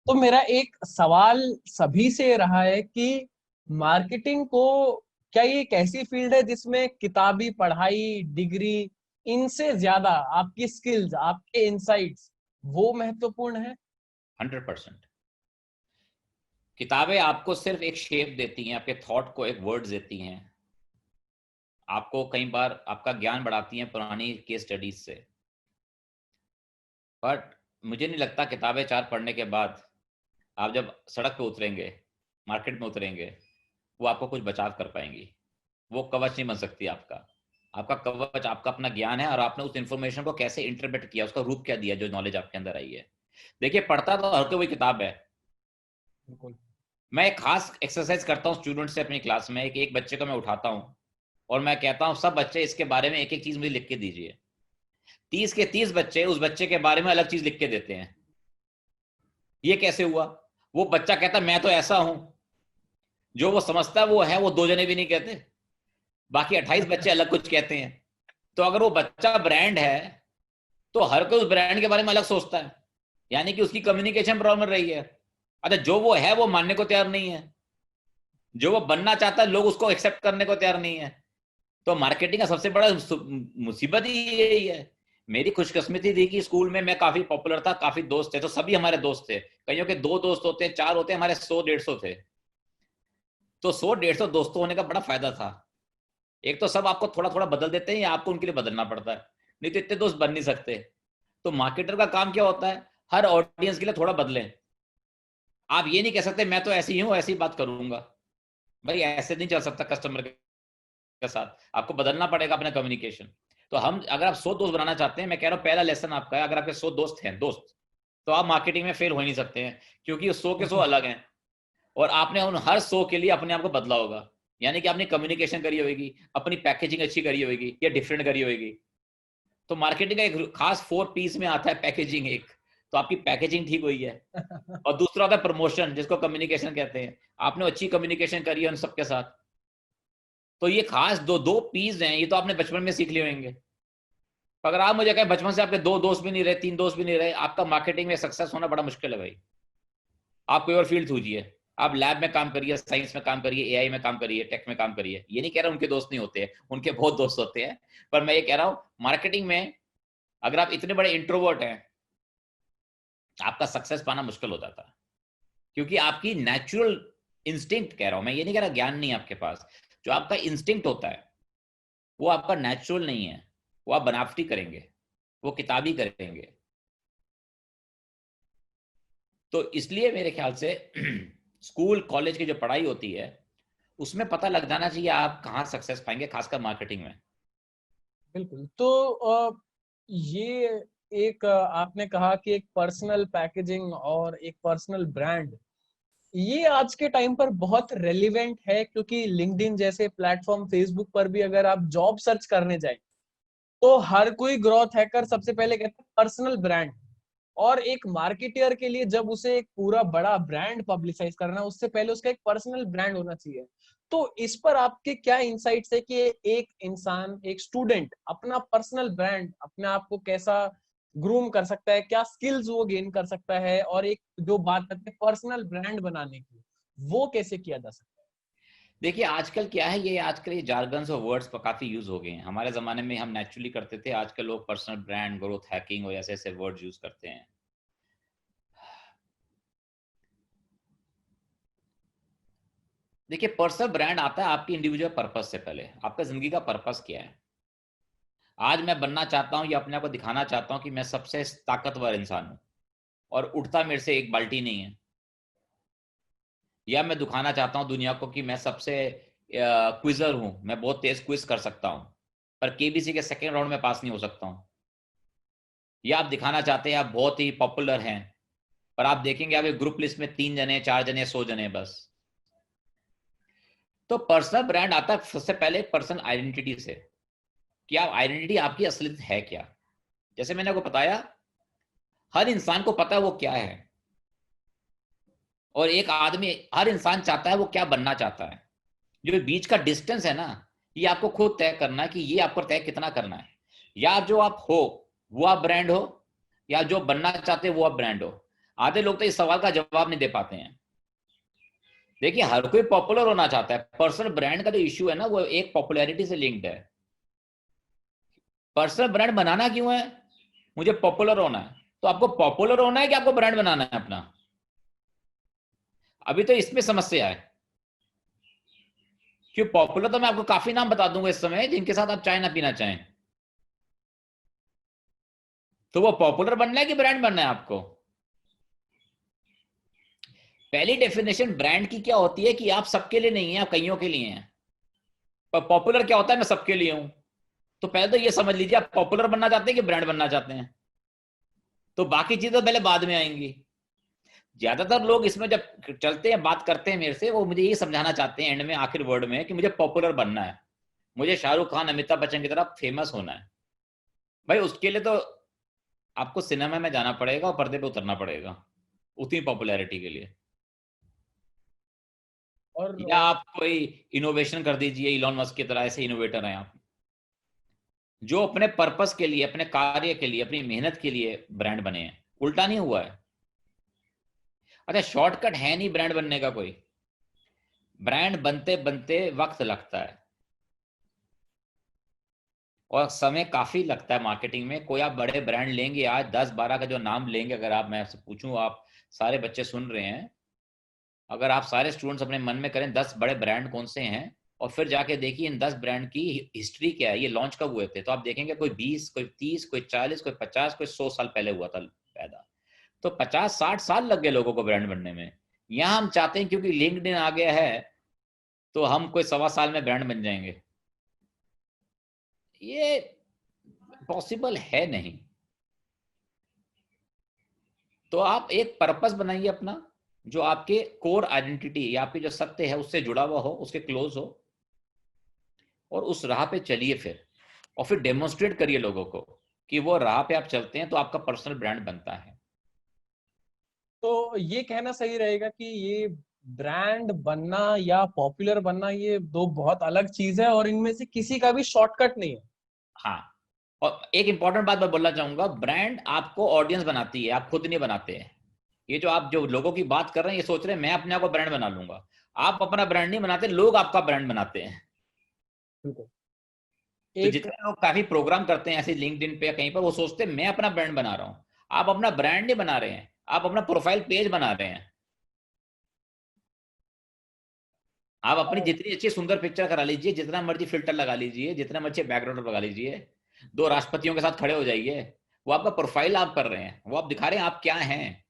तो मेरा एक सवाल सभी से रहा है कि मार्केटिंग को क्या ये एक ऐसी फील्ड है जिसमें किताबी पढ़ाई, डिग्री, इनसे ज्यादा आपकी स्किल्स, आपके इनसाइट्स वो महत्वपूर्ण है? 100%। किताबें आपको सिर्फ एक शेप देती हैं, आपके थॉट को एक वर्ड्स देती हैं, आपको कई बार आपका ज्ञान बढ़ाती हैं पुरानी केस स्टडीज से। बट मुझे नहीं लगता किताबें 4 पढ़ने के बाद आप जब सड़क पे उतरेंगे, मार्केट में उतरेंगे, वो आपको कुछ बचाव कर पाएंगी। वो कवच नहीं बन सकती आपका। आपका कवच आपका अपना ज्ञान है, और आपने उस इंफॉर्मेशन को कैसे इंटरप्रेट किया, उसका रूप क्या दिया, जो नॉलेज आपके अंदर आई है। देखिए, पढ़ता तो हर कोई वही किताब है। बिल्कुल। मैं एक खास एक्सरसाइज करता हूँ स्टूडेंट से अपनी क्लास में। एक बच्चे को मैं उठाता हूँ और मैं कहता हूँ, सब बच्चे इसके बारे में एक एक चीज मुझे लिख के दीजिए। 30 के 30 बच्चे उस बच्चे के बारे में अलग चीज लिख के देते हैं। ये कैसे हुआ? वो बच्चा कहता मैं तो ऐसा हूं। जो वो समझता है वो है, वो 2 जने भी नहीं कहते। बाकी 28 बच्चे अलग कुछ कहते हैं। तो अगर वो बच्चा ब्रांड है, तो हर कोई उस ब्रांड के बारे में अलग सोचता है, यानी कि उसकी कम्युनिकेशन प्रॉब्लम रही है। अच्छा, जो वो है वो मानने को तैयार नहीं है, जो वो बनना चाहता है लोग उसको एक्सेप्ट करने को तैयार नहीं है। तो मार्केटिंग का सबसे बड़ा मुसीबत ही यही है। मेरी खुशकिस्मती थी कि स्कूल में मैं काफी पॉपुलर था, काफी दोस्त थे, तो सभी हमारे दोस्त थे। कईयों के 2 दोस्त होते हैं, 4 होते हैं, हमारे 100-150 थे। तो 100-150 दोस्तों होने का बड़ा फायदा था। एक तो सब आपको थोड़ा थोड़ा बदल देते हैं, या आपको उनके लिए बदलना पड़ता है, नहीं तो इतने दोस्त बन नहीं सकते। तो मार्केटर का काम क्या होता है? हर ऑडियंस के लिए थोड़ा बदलें। आप ये नहीं कह सकते मैं तो ऐसी ही हूं, ऐसी बात करूंगा। भाई ऐसे नहीं चल सकता कस्टमर के साथ, आपको बदलना पड़ेगा अपना कम्युनिकेशन। तो हम, अगर आप 100 दोस्त बनाना चाहते हैं, मैं कह रहा हूँ पहला लेसन आपका है, अगर आपके 100 दोस्त हैं दोस्त, तो आप मार्केटिंग में फेल हो नहीं सकते हैं, क्योंकि 100 के 100 अलग हैं। और आपने उन हर 100 के लिए अपने आप को बदला होगा, यानी कि आपने कम्युनिकेशन करी होगी, अपनी पैकेजिंग अच्छी करी होगी या डिफरेंट करी होगी। तो मार्केटिंग का एक खास 4 पीस में आता है पैकेजिंग एक। तो आपकी पैकेजिंग ठीक हुई है। और दूसरा होता है प्रमोशन, जिसको कम्युनिकेशन कहते हैं। आपने अच्छी कम्युनिकेशन करी है उन सबके साथ। तो ये खास दो दो पीस हैं, ये तो आपने बचपन में सीख लिए होंगे। अगर आप मुझे कहें बचपन से आपके 2 दोस्त भी नहीं रहे, 3 दोस्त भी नहीं रहे, आपका मार्केटिंग में सक्सेस होना बड़ा मुश्किल है भाई। आप कोई और फील्ड सूझिए, आप लैब में काम करिए, साइंस में काम करिए, एआई में काम करिए, टेक में काम करिए। ये नहीं कह रहा उनके दोस्त नहीं होते हैं, उनके बहुत दोस्त होते हैं। पर मैं ये कह रहा हूं, मार्केटिंग में अगर आप इतने बड़े इंट्रोवर्ट हैं, आपका सक्सेस पाना मुश्किल हो जाता है। क्योंकि आपकी नेचुरल इंस्टिंक्ट, कह रहा हूं मैं, ये नहीं कह रहा ज्ञान नहीं आपके पास, जो आपका इंस्टिंक्ट होता है वो आपका नेचुरल नहीं है। वो आप बनावटी करेंगे, वो किताबी करेंगे। तो इसलिए मेरे ख्याल से स्कूल कॉलेज की जो पढ़ाई होती है, उसमें पता लग जाना चाहिए आप कहाँ सक्सेस पाएंगे, खासकर मार्केटिंग में। बिल्कुल। तो ये एक आपने कहा कि एक पर्सनल पैकेजिंग और एक पर्सनल ब्रांड, ये आज के टाइम पर बहुत रेलिवेंट है, क्योंकि लिंक्डइन जैसे प्लेटफॉर्म, फेसबुक पर भी अगर आप जॉब सर्च करने जाएं, तो हर कोई ग्रोथ हैकर सबसे पहले कहता है पर्सनल ब्रांड। और एक मार्केटियर के लिए जब उसे एक पूरा बड़ा ब्रांड पब्लिसाइज करना है, उससे पहले उसका एक पर्सनल ब्रांड होना चाहिए। तो इस पर आपके क्या इंसाइट्स है कि एक इंसान, एक स्टूडेंट अपना पर्सनल ब्रांड, अपने आप को कैसा ग्रूम कर सकता है, क्या स्किल्स वो गेन कर सकता है, और एक जो बात करते हैं पर्सनल ब्रांड बनाने की, वो कैसे किया जा सकता है? देखिए, आजकल क्या है, ये आजकल ये जार्गन्स और वर्ड्स पर काफी यूज हो गए हैं। हमारे जमाने में हम नेचुरली करते थे, आजकल लोग पर्सनल ब्रांड, ग्रोथ हैकिंग और ऐसे ऐसे वर्ड्स यूज करते हैं। देखिए, पर्सनल ब्रांड आता है आपकी इंडिविजुअल पर्पस से पहले। आपका जिंदगी का पर्पस क्या है? आज मैं बनना चाहता हूं या अपने आप को दिखाना चाहता हूं कि मैं सबसे ताकतवर इंसान हूं, और उठता मेरे से एक बाल्टी नहीं है। या मैं दिखाना चाहता हूं दुनिया को कि मैं सबसे क्विजर हूं, मैं बहुत तेज क्विज कर सकता हूं, पर केबीसी के सेकेंड राउंड में पास नहीं हो सकता हूं। या आप दिखाना चाहते हैं आप बहुत ही पॉपुलर हैं, पर आप देखेंगे आप एक ग्रुप लिस्ट में 3 जने, 4 जने, 100 जने बस। तो पर्सनल ब्रांड आता है सबसे पहले पर्सनल आइडेंटिटी से, कि आप आइडेंटिटी आपकी असलियत है क्या। जैसे मैंने आपको बताया, हर इंसान को पता है वो क्या है, और एक आदमी, हर इंसान चाहता है वो क्या बनना चाहता है। जो बीच का डिस्टेंस है ना, ये आपको खुद तय करना है कि ये आपको तय कितना करना है। या जो आप हो वो आप ब्रांड हो, या जो बनना चाहते हो वो आप ब्रांड हो। आधे लोग तो इस सवाल का जवाब नहीं दे पाते हैं। देखिए, हर कोई पॉपुलर होना चाहता है। पर्सनल ब्रांड का जो इश्यू है ना, वो एक पॉपुलैरिटी से लिंक्ड है। पर्सनल ब्रांड बनाना क्यों है? मुझे पॉपुलर होना है। तो आपको पॉपुलर होना है कि आपको ब्रांड बनाना है अपना? अभी तो इसमें समस्या है। क्यों पॉपुलर तो मैं आपको काफी नाम बता दूंगा इस समय जिनके साथ आप चाय ना पीना चाहें। तो वो पॉपुलर बनना है कि ब्रांड बनना है आपको? पहली डेफिनेशन ब्रांड की क्या होती है कि आप सबके लिए नहीं है, आप कईयों के लिए हैं। पर पॉपुलर क्या होता है? मैं सबके लिए हूं। तो पहले तो ये समझ लीजिए, आप पॉपुलर बनना चाहते हैं कि ब्रांड बनना चाहते हैं। तो बाकी चीजें तो पहले बाद में आएंगी। ज्यादातर लोग इसमें जब चलते हैं, बात करते हैं मेरे से, वो मुझे ये समझाना चाहते हैं एंड में, आखिर वर्ड में, कि मुझे पॉपुलर बनना है, मुझे शाहरुख खान, अमिताभ बच्चन की तरह फेमस होना है। भाई उसके लिए तो आपको सिनेमा में जाना पड़ेगा और पर्दे पे उतरना पड़ेगा उतनी पॉपुलैरिटी के लिए। और या आप कोई इनोवेशन कर दीजिए, इलॉन मस्क की तरह, ऐसे इनोवेटर हैं आप, जो अपने पर्पस के लिए, अपने कार्य के लिए, अपनी मेहनत के लिए ब्रांड बने हैं। उल्टा नहीं हुआ है। अच्छा, शॉर्टकट है नहीं ब्रांड बनने का कोई। ब्रांड बनते बनते वक्त लगता है, और समय काफी लगता है मार्केटिंग में। कोई आप बड़े ब्रांड लेंगे आज, 10-12 का जो नाम लेंगे, अगर आप, मैं आपसे पूछूं, आप सारे बच्चे सुन रहे हैं, अगर आप सारे स्टूडेंट्स अपने मन में करें 10 बड़े ब्रांड कौन से हैं, और फिर जाके देखिए इन 10 ब्रांड की हिस्ट्री क्या है, ये लॉन्च कब हुए थे, तो आप देखेंगे कोई 20, कोई 30, कोई 40, कोई 50, कोई 100 साल पहले हुआ था पैदा। तो 50-60 साल लग गए लोगों को ब्रांड बनने में। यहाँ हम चाहते हैं क्योंकि लिंक्डइन आ गया है, तो हम कोई 1.25 साल में ब्रांड बन जाएंगे। ये पॉसिबल है नहीं। तो आप एक पर्पस बनाइए अपना, जो आपके कोर आइडेंटिटी या आपके जो सत्य है उससे जुड़ा हुआ हो, उसके क्लोज हो, और उस राह पे चलिए फिर। और फिर डेमोन्स्ट्रेट करिए लोगों को कि वो राह पे आप चलते हैं, तो आपका पर्सनल ब्रांड बनता है। तो ये कहना सही रहेगा कि ये ब्रांड बनना या पॉपुलर बनना, ये दो बहुत अलग चीज है और इनमें से किसी का भी शॉर्टकट नहीं है। हाँ, और एक इंपॉर्टेंट बात मैं बोलना चाहूंगा, ब्रांड आपको ऑडियंस बनाती है, आप खुद नहीं बनाते हैं। ये जो आप जो लोगों की बात कर रहे हैं, ये सोच रहे हैं मैं अपने आप को ब्रांड बना लूंगा। आप अपना ब्रांड नहीं बनाते, लोग आपका ब्रांड बनाते हैं। बिल्कुल। तो एक जितने लोग काफी प्रोग्राम करते हैं ऐसे लिंक्डइन पे या कहीं पर, वो सोचते हैं मैं अपना ब्रांड बना रहा हूं। आप अपना ब्रांड नहीं बना रहे हैं, आप अपना प्रोफाइल पेज बना रहे हैं। आप अपनी जितनी अच्छी सुंदर पिक्चर करा लीजिए, जितना मर्जी फिल्टर लगा लीजिए, जितना मर्जी बैकग्राउंड लगा लीजिए, दो राष्ट्रपतियों के साथ खड़े हो जाइए, वो आपका प्रोफाइल आप कर रहे हैं, वो आप दिखा रहे हैं आप क्या हैं।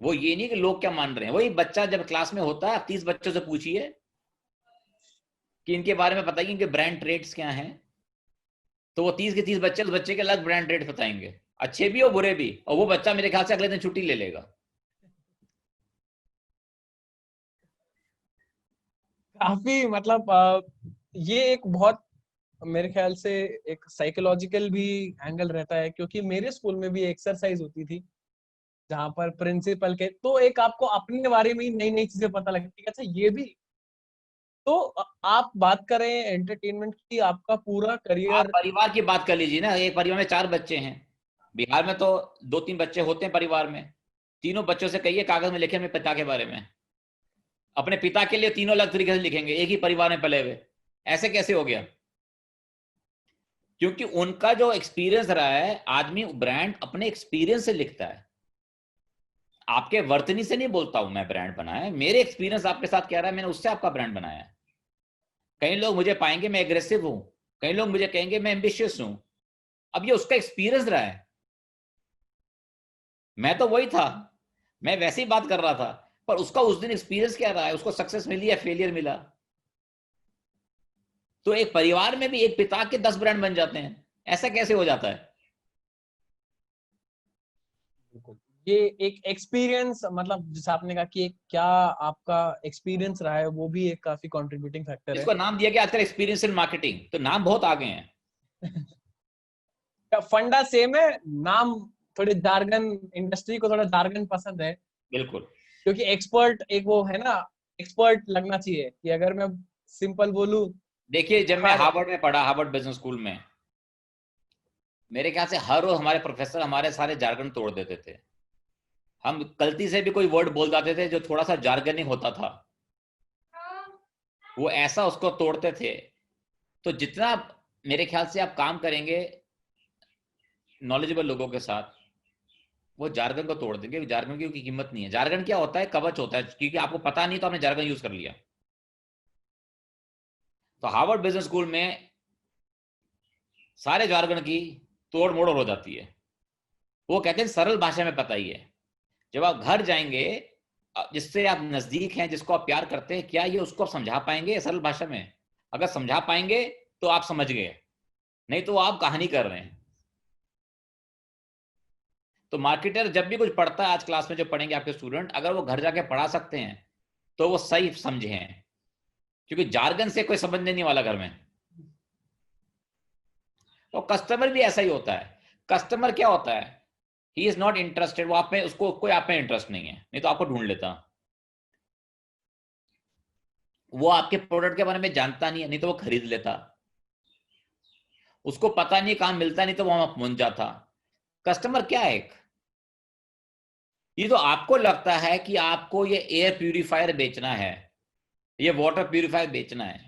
वो ये नहीं कि लोग क्या मान रहे हैं। वही बच्चा जब क्लास में होता है, 30 बच्चों से पूछिए कि इनके बारे में बताइए, इनके ब्रांड ट्रेड्स क्या हैं, तो वो 30 के 30 बच्चे उस बच्चे के अलग ब्रांड ट्रेड बताएंगे, अच्छे भी और बुरे भी। और वो बच्चा मेरे ख्याल से अगले दिन छुट्टी ले लेगा। काफी मतलब ये एक बहुत, मेरे ख्याल से एक साइकोलॉजिकल भी एंगल रहता है, क्योंकि मेरे स्कूल में भी एक्सरसाइज होती थी जहां पर प्रिंसिपल के, तो एक आपको अपने बारे में नई नई चीजें पता लगती है। अच्छा ये भी, तो आप बात करें एंटरटेनमेंट की, आपका पूरा आप करियर। परिवार की बात कर लीजिए ना, एक परिवार में 4 बच्चे हैं। बिहार में तो 2-3 बच्चे होते हैं परिवार में। तीनों बच्चों से कहिए कागज में लिखे अपने पिता के बारे में। अपने पिता के लिए तीनों अलग तरीके से लिखेंगे, एक ही परिवार में पले हुए। ऐसे कैसे हो गया? क्योंकि उनका जो एक्सपीरियंस रहा है, आदमी ब्रांड अपने एक्सपीरियंस से लिखता है। आपके वर्तनी से नहीं बोलता हूं मैं ब्रांड बनाया, मेरे एक्सपीरियंस आपके साथ क्या रहा है, मैंने उससे आपका ब्रांड बनाया है। कई लोग मुझे पाएंगे मैं एग्रेसिव हूं, कई लोग मुझे कहेंगे मैं एम्बिशियस हूं। अब ये उसका एक्सपीरियंस रहा है। मैं तो वही था, मैं वैसे ही बात कर रहा था, पर उसका उस दिन एक्सपीरियंस क्या रहा है, उसको सक्सेस मिली या फेलियर मिला। तो एक परिवार में भी एक पिता के 10 ब्रांड बन जाते हैं, ऐसा कैसे हो जाता है? ये एक एक्सपीरियंस, मतलब जैसे आपने कहा कि क्या आपका एक्सपीरियंस रहा है, वो भी एक काफी कंट्रीब्यूटिंग फैक्टर है। इसको नाम दिया गया आजकल एक्सपीरियंस इन मार्केटिंग, तो नाम बहुत आगे हैं। फंडा सेम है, नाम थोड़ी जार्गन, इंडस्ट्री को थोड़ा जार्गन पसंद है, बिल्कुल। क्योंकि एक्सपर्ट एक वो है ना, एक्सपर्ट लगना चाहिए कि अगर मैं सिंपल बोलूं देखिए, जब मैं हर। हार्वर्ड में पढ़ा, हार्वर्ड बिजनेस स्कूल में, मेरे ख्याल से हर रोज हमारे प्रोफेसर हमारे सारे जार्गन तोड़ देते थे। हम गलती से भी कोई वर्ड बोल जाते थे जो थोड़ा सा जार्गनिंग होता था, वो ऐसा उसको तोड़ते थे। तो जितना मेरे ख्याल से आप काम करेंगे नॉलेजेबल लोगों के साथ, वो जार्गन को तोड़ देंगे। जार्गन की कोई कीमत नहीं है। जार्गन क्या होता है? कवच होता है, क्योंकि आपको पता नहीं तो आपने जार्गन यूज कर लिया। तो हार्वर्ड बिजनेस स्कूल में सारे जार्गन की तोड़ मोड़ हो जाती है। वो कहते हैं सरल भाषा में बताइए। जब आप घर जाएंगे, जिससे आप नजदीक हैं, जिसको आप प्यार करते हैं, क्या ये उसको आप समझा पाएंगे सरल भाषा में? अगर समझा पाएंगे तो आप समझ गए, नहीं तो आप कहानी कर रहे हैं। तो मार्केटर जब भी कुछ पढ़ता है, आज क्लास में जो पढ़ेंगे आपके स्टूडेंट, अगर वो घर जाके पढ़ा सकते हैं तो वो सही समझे हैं, क्योंकि जार्गन से कोई समझने नहीं वाला घर में। और कस्टमर भी ऐसा ही होता है। कस्टमर क्या होता है? ही इज नॉट इंटरेस्टेड, वो आप में, उसको कोई आप में इंटरेस्ट नहीं है, नहीं तो आपको ढूंढ लेता। वो आपके प्रोडक्ट के बारे में जानता नहीं है, नहीं तो वो खरीद लेता। उसको पता नहीं काम मिलता नहीं तो वो वहां पहुंच जाता। कस्टमर क्या है? ये तो आपको लगता है कि आपको ये एयर प्यूरिफायर बेचना है, ये वाटर प्यूरिफायर बेचना है,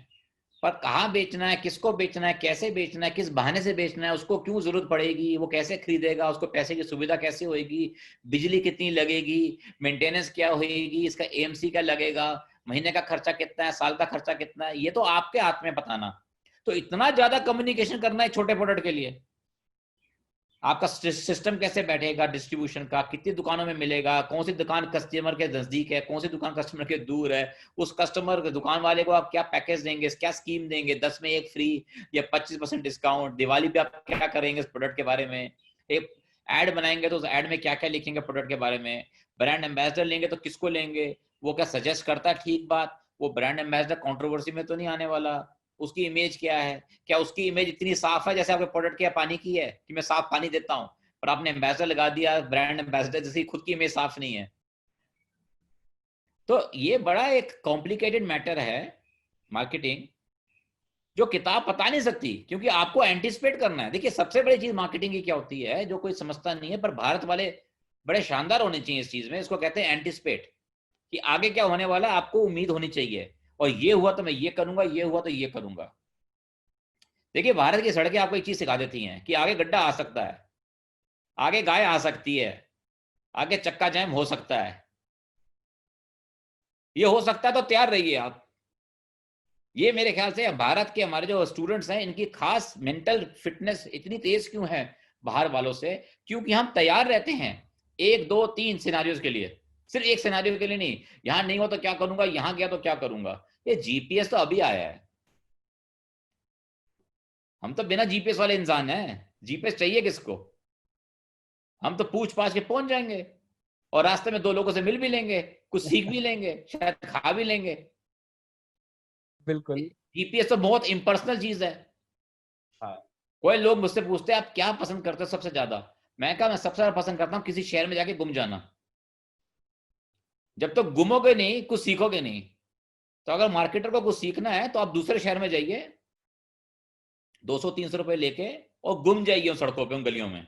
पर कहाँ बेचना है, किसको बेचना है, कैसे बेचना है, किस बहाने से बेचना है, उसको क्यों जरूरत पड़ेगी, वो कैसे खरीदेगा, उसको पैसे की सुविधा कैसे होगी, बिजली कितनी लगेगी, मेंटेनेंस क्या होगी, इसका एएमसी क्या लगेगा, महीने का खर्चा कितना है, साल का खर्चा कितना है, ये तो आपके हाथ में बताना। तो इतना ज्यादा कम्युनिकेशन करना है छोटे प्रोडक्ट के लिए। आपका सिस्टम कैसे बैठेगा, डिस्ट्रीब्यूशन का, कितनी दुकानों में मिलेगा, कौन सी दुकान कस्टमर के नजदीक है, कौन सी दुकान कस्टमर के दूर है, उस कस्टमर दुकान वाले को आप क्या पैकेज देंगे, क्या स्कीम देंगे, 10 में 1 फ्री या 25% डिस्काउंट, दिवाली पे आप क्या करेंगे इस प्रोडक्ट के बारे में, एक एड बनाएंगे तो उस एड में क्या क्या लिखेंगे प्रोडक्ट के बारे में, ब्रांड एम्बेसडर लेंगे तो किसको लेंगे, वो क्या सजेस्ट करता है, ठीक बात, वो ब्रांड एम्बेसडर कंट्रोवर्सी में तो नहीं आने वाला, उसकी इमेज क्या है, क्या उसकी इमेज इतनी साफ है जैसे आपके प्रोडक्ट के पानी की है कि मैं साफ पानी देता हूं, पर आपने एम्बेसडर लगा दिया, ब्रांड एम्बेसडर, जैसे खुद की इमेज साफ नहीं है। तो ये बड़ा एक कॉम्प्लिकेटेड मैटर है मार्केटिंग, जो किताब बता नहीं सकती, क्योंकि आपको एंटिसिपेट करना है। देखिए, सबसे बड़ी चीज मार्केटिंग की क्या होती है जो कोई समझता नहीं है, पर भारत वाले बड़े शानदार होने चाहिए इस चीज में, इसको कहते हैं एंटिसिपेट, कि आगे क्या होने वाला है आपको उम्मीद होनी चाहिए, और ये हुआ तो मैं ये करूंगा, ये हुआ तो ये करूंगा। देखिए, भारत की सड़कें आपको एक चीज सिखा देती हैं कि आगे गड्ढा आ सकता है, आगे गाय आ सकती है, आगे चक्का जैम हो सकता है, ये हो सकता है, तो तैयार रहिए आप। ये मेरे ख्याल से भारत के हमारे जो स्टूडेंट्स हैं, इनकी खास मेंटल फिटनेस इतनी तेज क्यों है बाहर वालों से? क्योंकि हम तैयार रहते हैं 1 2 3 सिनारियोज के लिए, सिर्फ एक सिनारियो के लिए नहीं। यहां नहीं हो तो क्या करूंगा, यहां गया तो क्या करूंगा। ये जीपीएस तो अभी आया है, हम तो बिना जीपीएस वाले इंसान हैं। जीपीएस चाहिए किसको? हम तो पूछ पाछ के पहुंच जाएंगे, और रास्ते में 2 लोगों से मिल भी लेंगे, कुछ सीख भी लेंगे, शायद खा भी लेंगे। बिल्कुल। जीपीएस तो बहुत इम्पर्सनल चीज है। हाँ। कोई लोग मुझसे पूछते हैं आप क्या पसंद करते हो सबसे ज्यादा, मैं कहा मैं सबसे ज्यादा पसंद करता हूँ किसी शहर में जाके गुम जाना। जब तक गुमोगे नहीं, कुछ सीखोगे नहीं। तो अगर मार्केटर को कुछ सीखना है तो आप दूसरे शहर में जाइए, 200-300 रुपए लेके, और गुम जाइए उन सड़कों पे, उन गलियों में,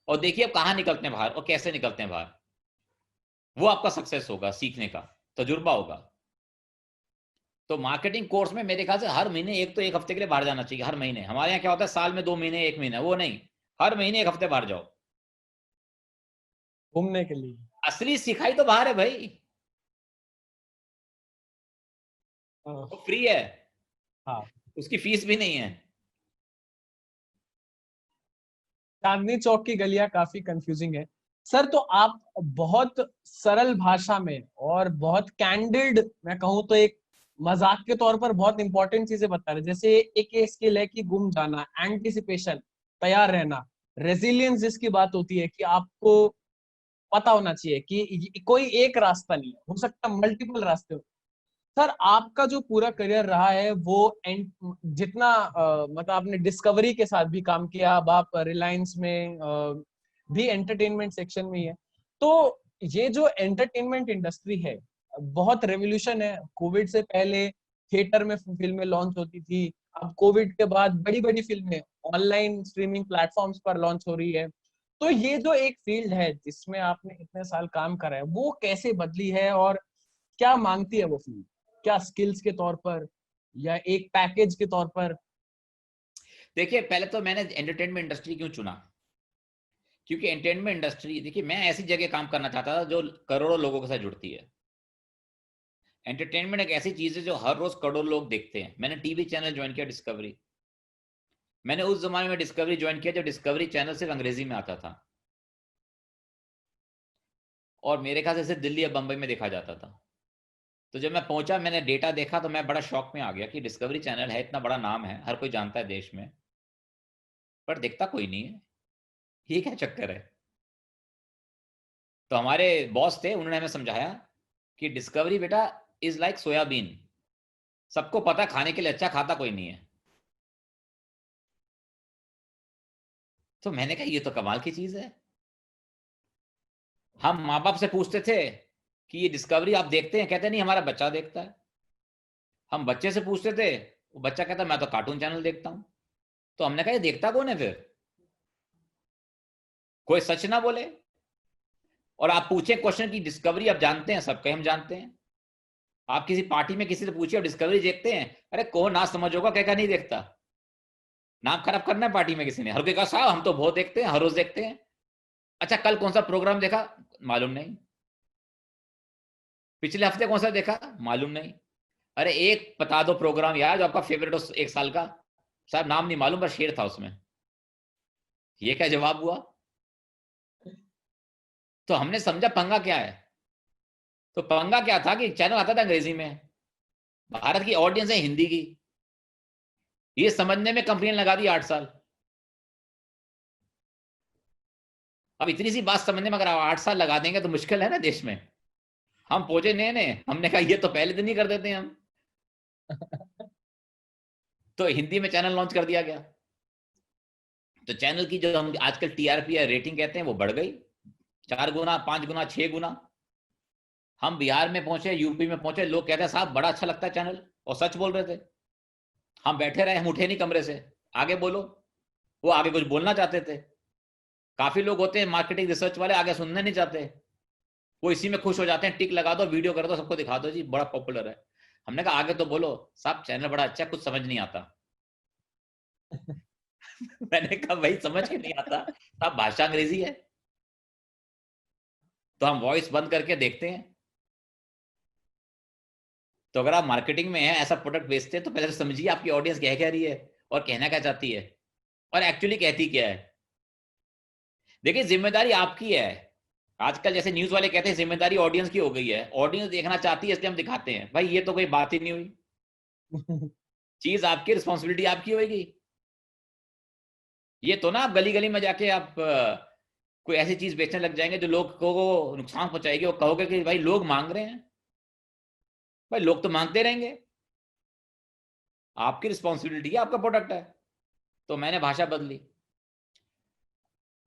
और देखिए आप कहाँ निकलते हैं बाहर और कैसे निकलते हैं बाहर। वो आपका सक्सेस होगा, सीखने का तजुर्बा होगा। तो मार्केटिंग कोर्स में मेरे ख्याल से हर महीने एक तो 1 हफ्ते के लिए बाहर जाना चाहिए। हर महीने, हमारे यहाँ क्या होता है साल में 2 महीने 1 महीना, वो नहीं, हर महीने 1 हफ्ते बाहर जाओ। घूमने के लिए। असली सिखाई तो बाहर है भाई, हाँ। वो फ्री है, हाँ। उसकी फीस भी नहीं है। चांदनी चौक की गलियां काफी कंफ्यूजिंग है। सर तो आप बहुत सरल भाषा में और बहुत कैंडिड, मैं कहूँ तो एक मजाक के तौर पर बहुत इंपॉर्टेंट चीजें बता रहे हैं। जैसे एक ये स्किल है कि गुम जाना, एंटिसिपेशन, तैयार रहना, रेजिलियंस जिसकी बात होती है कि आपको पता होना चाहिए कि कोई एक रास्ता नहीं है, हो सकता मल्टीपल रास्ते हो। सर आपका जो पूरा करियर रहा है वो जितना मतलब आपने डिस्कवरी के साथ भी काम किया, अब आप रिलायंस में भी एंटरटेनमेंट सेक्शन में ही है। तो ये जो एंटरटेनमेंट इंडस्ट्री है बहुत रेवोल्यूशन है। कोविड से पहले थिएटर में फिल्में लॉन्च होती थी, अब कोविड के बाद बड़ी बड़ी फिल्में ऑनलाइन स्ट्रीमिंग प्लेटफॉर्म्स पर लॉन्च हो रही है। तो ये जो एक फील्ड है जिसमें आपने इतने साल काम करा है वो कैसे बदली है, और क्या मांगती है वो फील्ड, क्या स्किल्स के तौर पर या एक पैकेज के तौर पर? देखिए, पहले तो मैंने एंटरटेनमेंट इंडस्ट्री क्यों चुना, क्योंकि एंटरटेनमेंट इंडस्ट्री, देखिए मैं ऐसी जगह काम करना चाहता था जो करोड़ों लोगों के साथ जुड़ती है। एंटरटेनमेंट एक ऐसी चीज है जो हर रोज करोड़ों लोग देखते हैं। मैंने टीवी चैनल ज्वाइन किया डिस्कवरी। मैंने उस जमाने में डिस्कवरी ज्वाइन किया जब डिस्कवरी चैनल सिर्फ अंग्रेजी में आता था, और मेरे ख्याल से सिर्फ दिल्ली या बंबई में देखा जाता था। तो जब मैं पहुंचा, मैंने डेटा देखा, तो मैं बड़ा शौक में आ गया कि डिस्कवरी चैनल है, इतना बड़ा नाम है, हर कोई जानता है देश में, पर देखता कोई नहीं है। ये क्या चक्कर है? तो हमारे बॉस थे, उन्होंने हमें समझाया कि डिस्कवरी बेटा इज लाइक सोयाबीन, सबको पता खाने के लिए अच्छा, खाता कोई नहीं है। तो मैंने कहा ये तो कमाल की चीज है। हम माँ बाप से पूछते थे कि ये डिस्कवरी आप देखते हैं? कहते नहीं, हमारा बच्चा देखता है। हम बच्चे से पूछते थे, वो बच्चा कहता मैं तो कार्टून चैनल देखता हूं। तो हमने कहा ये देखता कौन है फिर? कोई सच ना बोले। और आप पूछे क्वेश्चन की डिस्कवरी आप जानते हैं, सबके हम जानते हैं। आप किसी पार्टी में किसी से पूछिए आप डिस्कवरी देखते हैं, अरे कौन ना समझ होगा, क्या नहीं देखता। नाम खराब करना है पार्टी में किसी ने, हर कोई कहा साहब हम तो बहुत देखते हैं, हर रोज देखते हैं। अच्छा कल कौन सा प्रोग्राम देखा? मालूम नहीं। पिछले हफ्ते कौन सा देखा? मालूम नहीं। अरे एक बता दो प्रोग्राम यार जो आपका फेवरेट हो एक साल का। साहब नाम नहीं मालूम, बस शेर था उसमें। ये क्या जवाब हुआ? तो हमने समझा पंगा क्या है। तो पंगा क्या था कि चैनल आता था अंग्रेजी में, भारत की ऑडियंस है हिंदी की। ये समझने में कंपनियां लगा दी 8 साल। अब इतनी सी बात समझने में अगर आप 8 साल लगा देंगे तो मुश्किल है ना देश में। हम पहुंचे नए नए, हमने कहा ये तो पहले दिन ही कर देते हैं हम। तो हिंदी में चैनल लॉन्च कर दिया गया। तो चैनल की जो हम आजकल टीआरपी या रेटिंग कहते हैं वो बढ़ गई 4 गुना, 5 गुना, 6 गुना। हम बिहार में पहुंचे, यूपी में पहुंचे, लोग कहते हैं साहब बड़ा अच्छा लगता है चैनल, और सच बोल रहे थे। हम बैठे रहे, हम उठे नहीं कमरे से, आगे बोलो। वो आगे कुछ बोलना चाहते थे। काफी लोग होते हैं मार्केटिंग रिसर्च वाले, आगे सुनने नहीं चाहते, वो इसी में खुश हो जाते हैं, टिक लगा दो, वीडियो कर दो, सबको दिखा दो जी बड़ा पॉपुलर है। हमने कहा आगे तो बोलो साहब, चैनल बड़ा अच्छा, कुछ समझ नहीं आता। मैंने कहा भाई समझ के नहीं आता साहब, भाषा अंग्रेजी है। तो हम वॉइस बंद करके देखते हैं। तो अगर आप मार्केटिंग में हैं, ऐसा प्रोडक्ट बेचते हैं, तो पहले तो समझिए आपकी ऑडियंस क्या कह रही है और कहना क्या चाहती है और एक्चुअली कहती क्या है। देखिए जिम्मेदारी आपकी है। आजकल जैसे न्यूज वाले कहते हैं जिम्मेदारी ऑडियंस की हो गई है, ऑडियंस देखना चाहती है इसलिए हम दिखाते हैं। भाई ये तो कोई बात ही नहीं हुई। चीज आपकी, रिस्पॉन्सिबिलिटी आपकी होगी। ये तो ना आप गली गली में जाके आप कोई ऐसी चीज बेचने लग जाएंगे जो लोग को नुकसान पहुंचाएगी, और कहोगे कि भाई लोग मांग रहे हैं। भाई लोग तो मांगते रहेंगे, आपकी रिस्पॉन्सिबिलिटी है, आपका प्रोडक्ट है। तो मैंने भाषा बदली।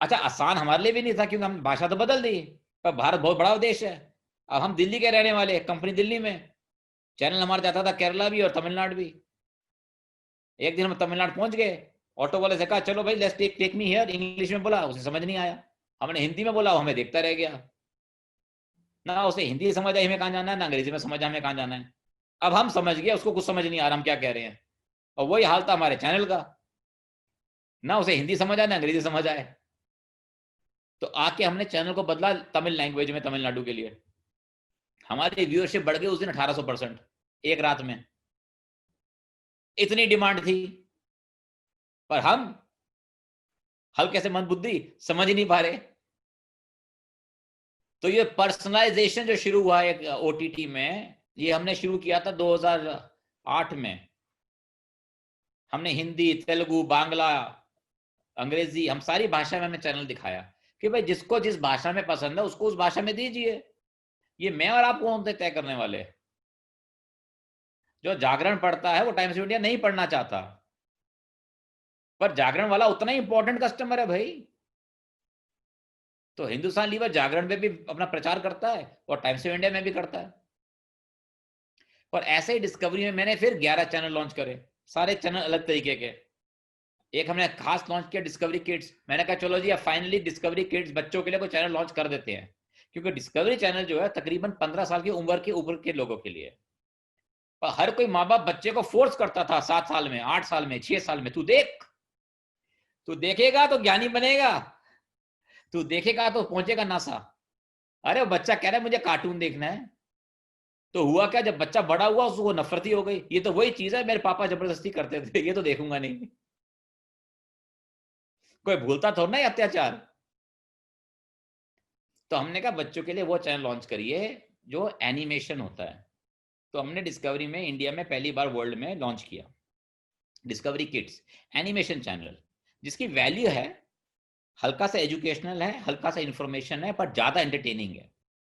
अच्छा आसान हमारे लिए भी नहीं था क्योंकि हम भाषा तो बदल दी, पर भारत बहुत बड़ा देश है। अब हम दिल्ली के रहने वाले, कंपनी दिल्ली में, चैनल हमारा जाता था केरला भी और तमिलनाडु भी। एक दिन हम तमिलनाडु पहुंच गए, ऑटो वाले से कहा चलो भाई let's take me here, English में बोला, उसे समझ नहीं आया। हमने हिंदी में बोला, हमें देखता रह गया। ना उसे हिंदी समझ आई हमें कहाँ जाना है, ना अंग्रेजी में समझ आया हमें कहाँ जाना है। अब हम समझ गए, उसको कुछ समझ नहीं आ रहा हम क्या कह रहे हैं। और वही हाल था हमारे चैनल का, ना उसे हिंदी समझ आए ना अंग्रेजी समझ आए। तो आके हमने चैनल को बदला तमिल लैंग्वेज में, तमिलनाडु के लिए। हमारी व्यूअरशिप बढ़ गई उस दिन 1800%, एक रात में। इतनी डिमांड थी, पर हम हल्के से मंद बुद्धि, समझ ही नहीं पा रहे। तो ये पर्सनलाइजेशन जो शुरू हुआ है ओटीटी में, ये हमने शुरू किया था 2008 में। हमने हिंदी, तेलुगु, बांग्ला, अंग्रेजी, हम सारी भाषा में हमने चैनल दिखाया कि भाई जिसको जिस भाषा में पसंद है उसको उस भाषा में दीजिए। ये मैं और आप कौन थे तय करने वाले? जो जागरण पढ़ता है वो टाइम्स ऑफ इंडिया नहीं पढ़ना चाहता, पर जागरण वाला उतना ही इंपॉर्टेंट कस्टमर है भाई। तो हिंदुस्तान लीवर जागरण में भी अपना प्रचार करता है और टाइम्स ऑफ इंडिया में भी करता है। और ऐसे ही डिस्कवरी में मैंने फिर 11 चैनल लॉन्च करे, सारे चैनल अलग तरीके के। एक हमने खास लॉन्च किया डिस्कवरी किड्स। मैंने कहा चलो जी अब फाइनली डिस्कवरी किड्स बच्चों के लिए कोई चैनल लॉन्च कर देते हैं, क्योंकि डिस्कवरी चैनल जो है तकरीबन 15 साल की उम्र के ऊपर के लोगों के लिए। और हर कोई माँ बाप बच्चे को फोर्स करता था 7 साल में, 8 साल में, 6 साल में, तू देख, तू देखेगा तो ज्ञानी बनेगा, तू देखेगा तो पहुंचेगा नासा। अरे वो बच्चा कह रहा है मुझे कार्टून देखना है। तो हुआ क्या, जब बच्चा बड़ा हुआ उसको नफरती हो गई, ये तो वही चीज है मेरे पापा जबरदस्ती करते थे, ये तो देखूंगा नहीं। कोई भूलता थोड़ा ना अत्याचार। तो हमने कहा बच्चों के लिए वो चैनल लॉन्च करिए जो एनिमेशन होता है। तो हमने डिस्कवरी में इंडिया में पहली बार वर्ल्ड में लॉन्च किया डिस्कवरी किड्स एनिमेशन चैनल, जिसकी वैल्यू है हल्का सा एजुकेशनल है, हल्का सा इंफॉर्मेशन है, पर ज्यादा एंटरटेनिंग है।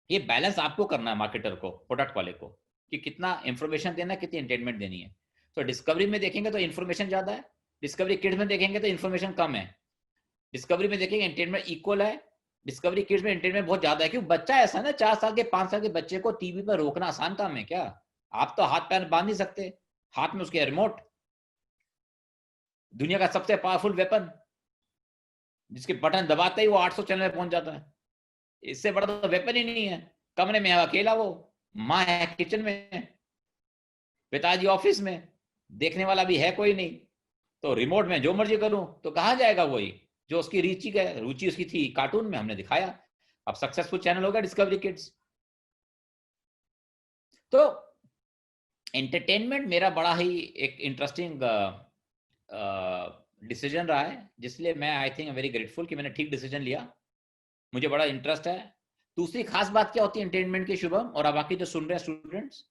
ये बैलेंस आपको करना है, मार्केटर को, प्रोडक्ट वाले को, कि कितना इंफॉर्मेशन देना है, कितनी एंटरटेनमेंट देनी है। तो डिस्कवरी में देखेंगे तो इंफॉर्मेशन ज्यादा है, डिस्कवरी किड्स में देखेंगे तो इंफॉर्मेशन कम है। डिस्कवरी में देखेंगे एंटरटेनमेंट इक्वल है, डिस्कवरी किड्स में एंटरटेनमेंट बहुत ज्यादा है। क्योंकि बच्चा ऐसा है ना, 4 साल के 5 साल के बच्चे को टीवी पर रोकना आसान काम है क्या? आप तो हाथ पैर बांध नहीं सकते, हाथ में उसके रिमोट, दुनिया का सबसे पावरफुल वेपन, जिसके बटन दबाते ही वो 800 चैनल में पहुंच जाता है। इससे बड़ा तो वेपन ही नहीं है। कमरे में है अकेला वो, माँ है किचन में, पिताजी ऑफिस में, देखने वाला भी है कोई नहीं। तो रिमोट में जो मर्जी करूं तो कहां जाएगा? वही जो उसकी रुचि उसकी थी कार्टून में, हमने दिखाया। अब सक्सेसफुल चैनल होगा डिस्कवरी किड्स। तो एंटरटेनमेंट मेरा बड़ा ही एक इंटरेस्टिंग डिसीजन रहा है, जिसलिए मैं आई थिंक वेरी ग्रेटफुल कि मैंने ठीक डिसीजन लिया। मुझे बड़ा इंटरेस्ट है। दूसरी खास बात क्या होती है एंटरटेनमेंट की, शुभम और बाकी जो सुन रहे हैं स्टूडेंट्स,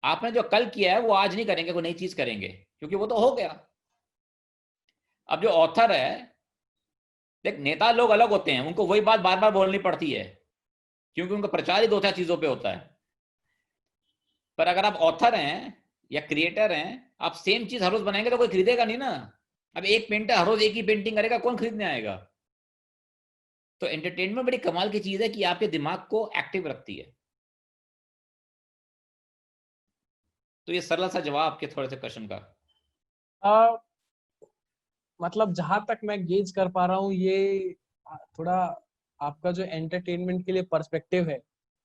आपने जो कल किया है वो आज नहीं करेंगे, कोई नई चीज करेंगे, क्योंकि वो तो हो गया। अब जो ऑथर है, देख नेता लोग अलग होते हैं, उनको वही बात बार बार बोलनी पड़ती है, क्योंकि उनका प्रचार ही 2-4 चीजों पे होता है। पर अगर आप ऑथर हैं या क्रिएटर हैं, आप सेम चीज हर रोज बनाएंगे तो कोई खरीदेगा नहीं ना। अब एक पेंटर हर रोज एक ही पेंटिंग करेगा, कौन खरीदने आएगा? तो एंटरटेनमेंट बड़ी कमाल की चीज है कि आपके दिमाग को एक्टिव रखती है। तो ये सरल सा जवाब आपके थोड़े से क्वेश्चन का। मतलब जहां तक मैं गेज कर पा रहा हूँ, ये थोड़ा आपका जो एंटरटेनमेंट के लिए पर्सपेक्टिव है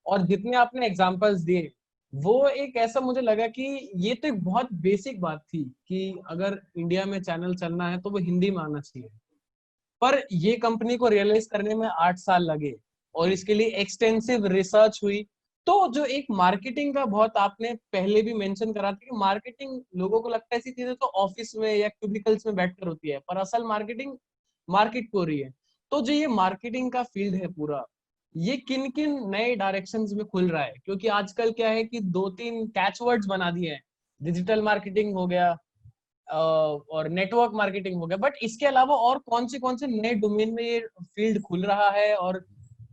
और जितने आपने एग्जांपल्स दिए, वो एक ऐसा मुझे लगा कि ये तो एक बहुत बेसिक बात थी कि अगर इंडिया में चैनल चलना है तो वो हिंदी में आना चाहिए। पर ये कंपनी को रियलाइज करने में 8 साल लगे और इसके लिए एक्सटेंसिव रिसर्च हुई। तो जो एक मार्केटिंग का, बहुत आपने पहले भी मेंशन करा था कि मार्केटिंग, लोगों को लगता है ऐसी चीजें तो ऑफिस में या क्यूबिकल्स में बैठकर होती है, पर असल मार्केटिंग मार्केट को हो रही है। तो जो ये मार्केटिंग का फील्ड है पूरा, ये किन किन नए डायरेक्शंस में खुल रहा है? क्योंकि आजकल क्या है कि 2-3 कैचवर्ड्स बना दिए हैं, डिजिटल मार्केटिंग हो गया और नेटवर्क मार्केटिंग हो गया, बट इसके अलावा और कौन से नए डोमेन में ये फील्ड खुल रहा है और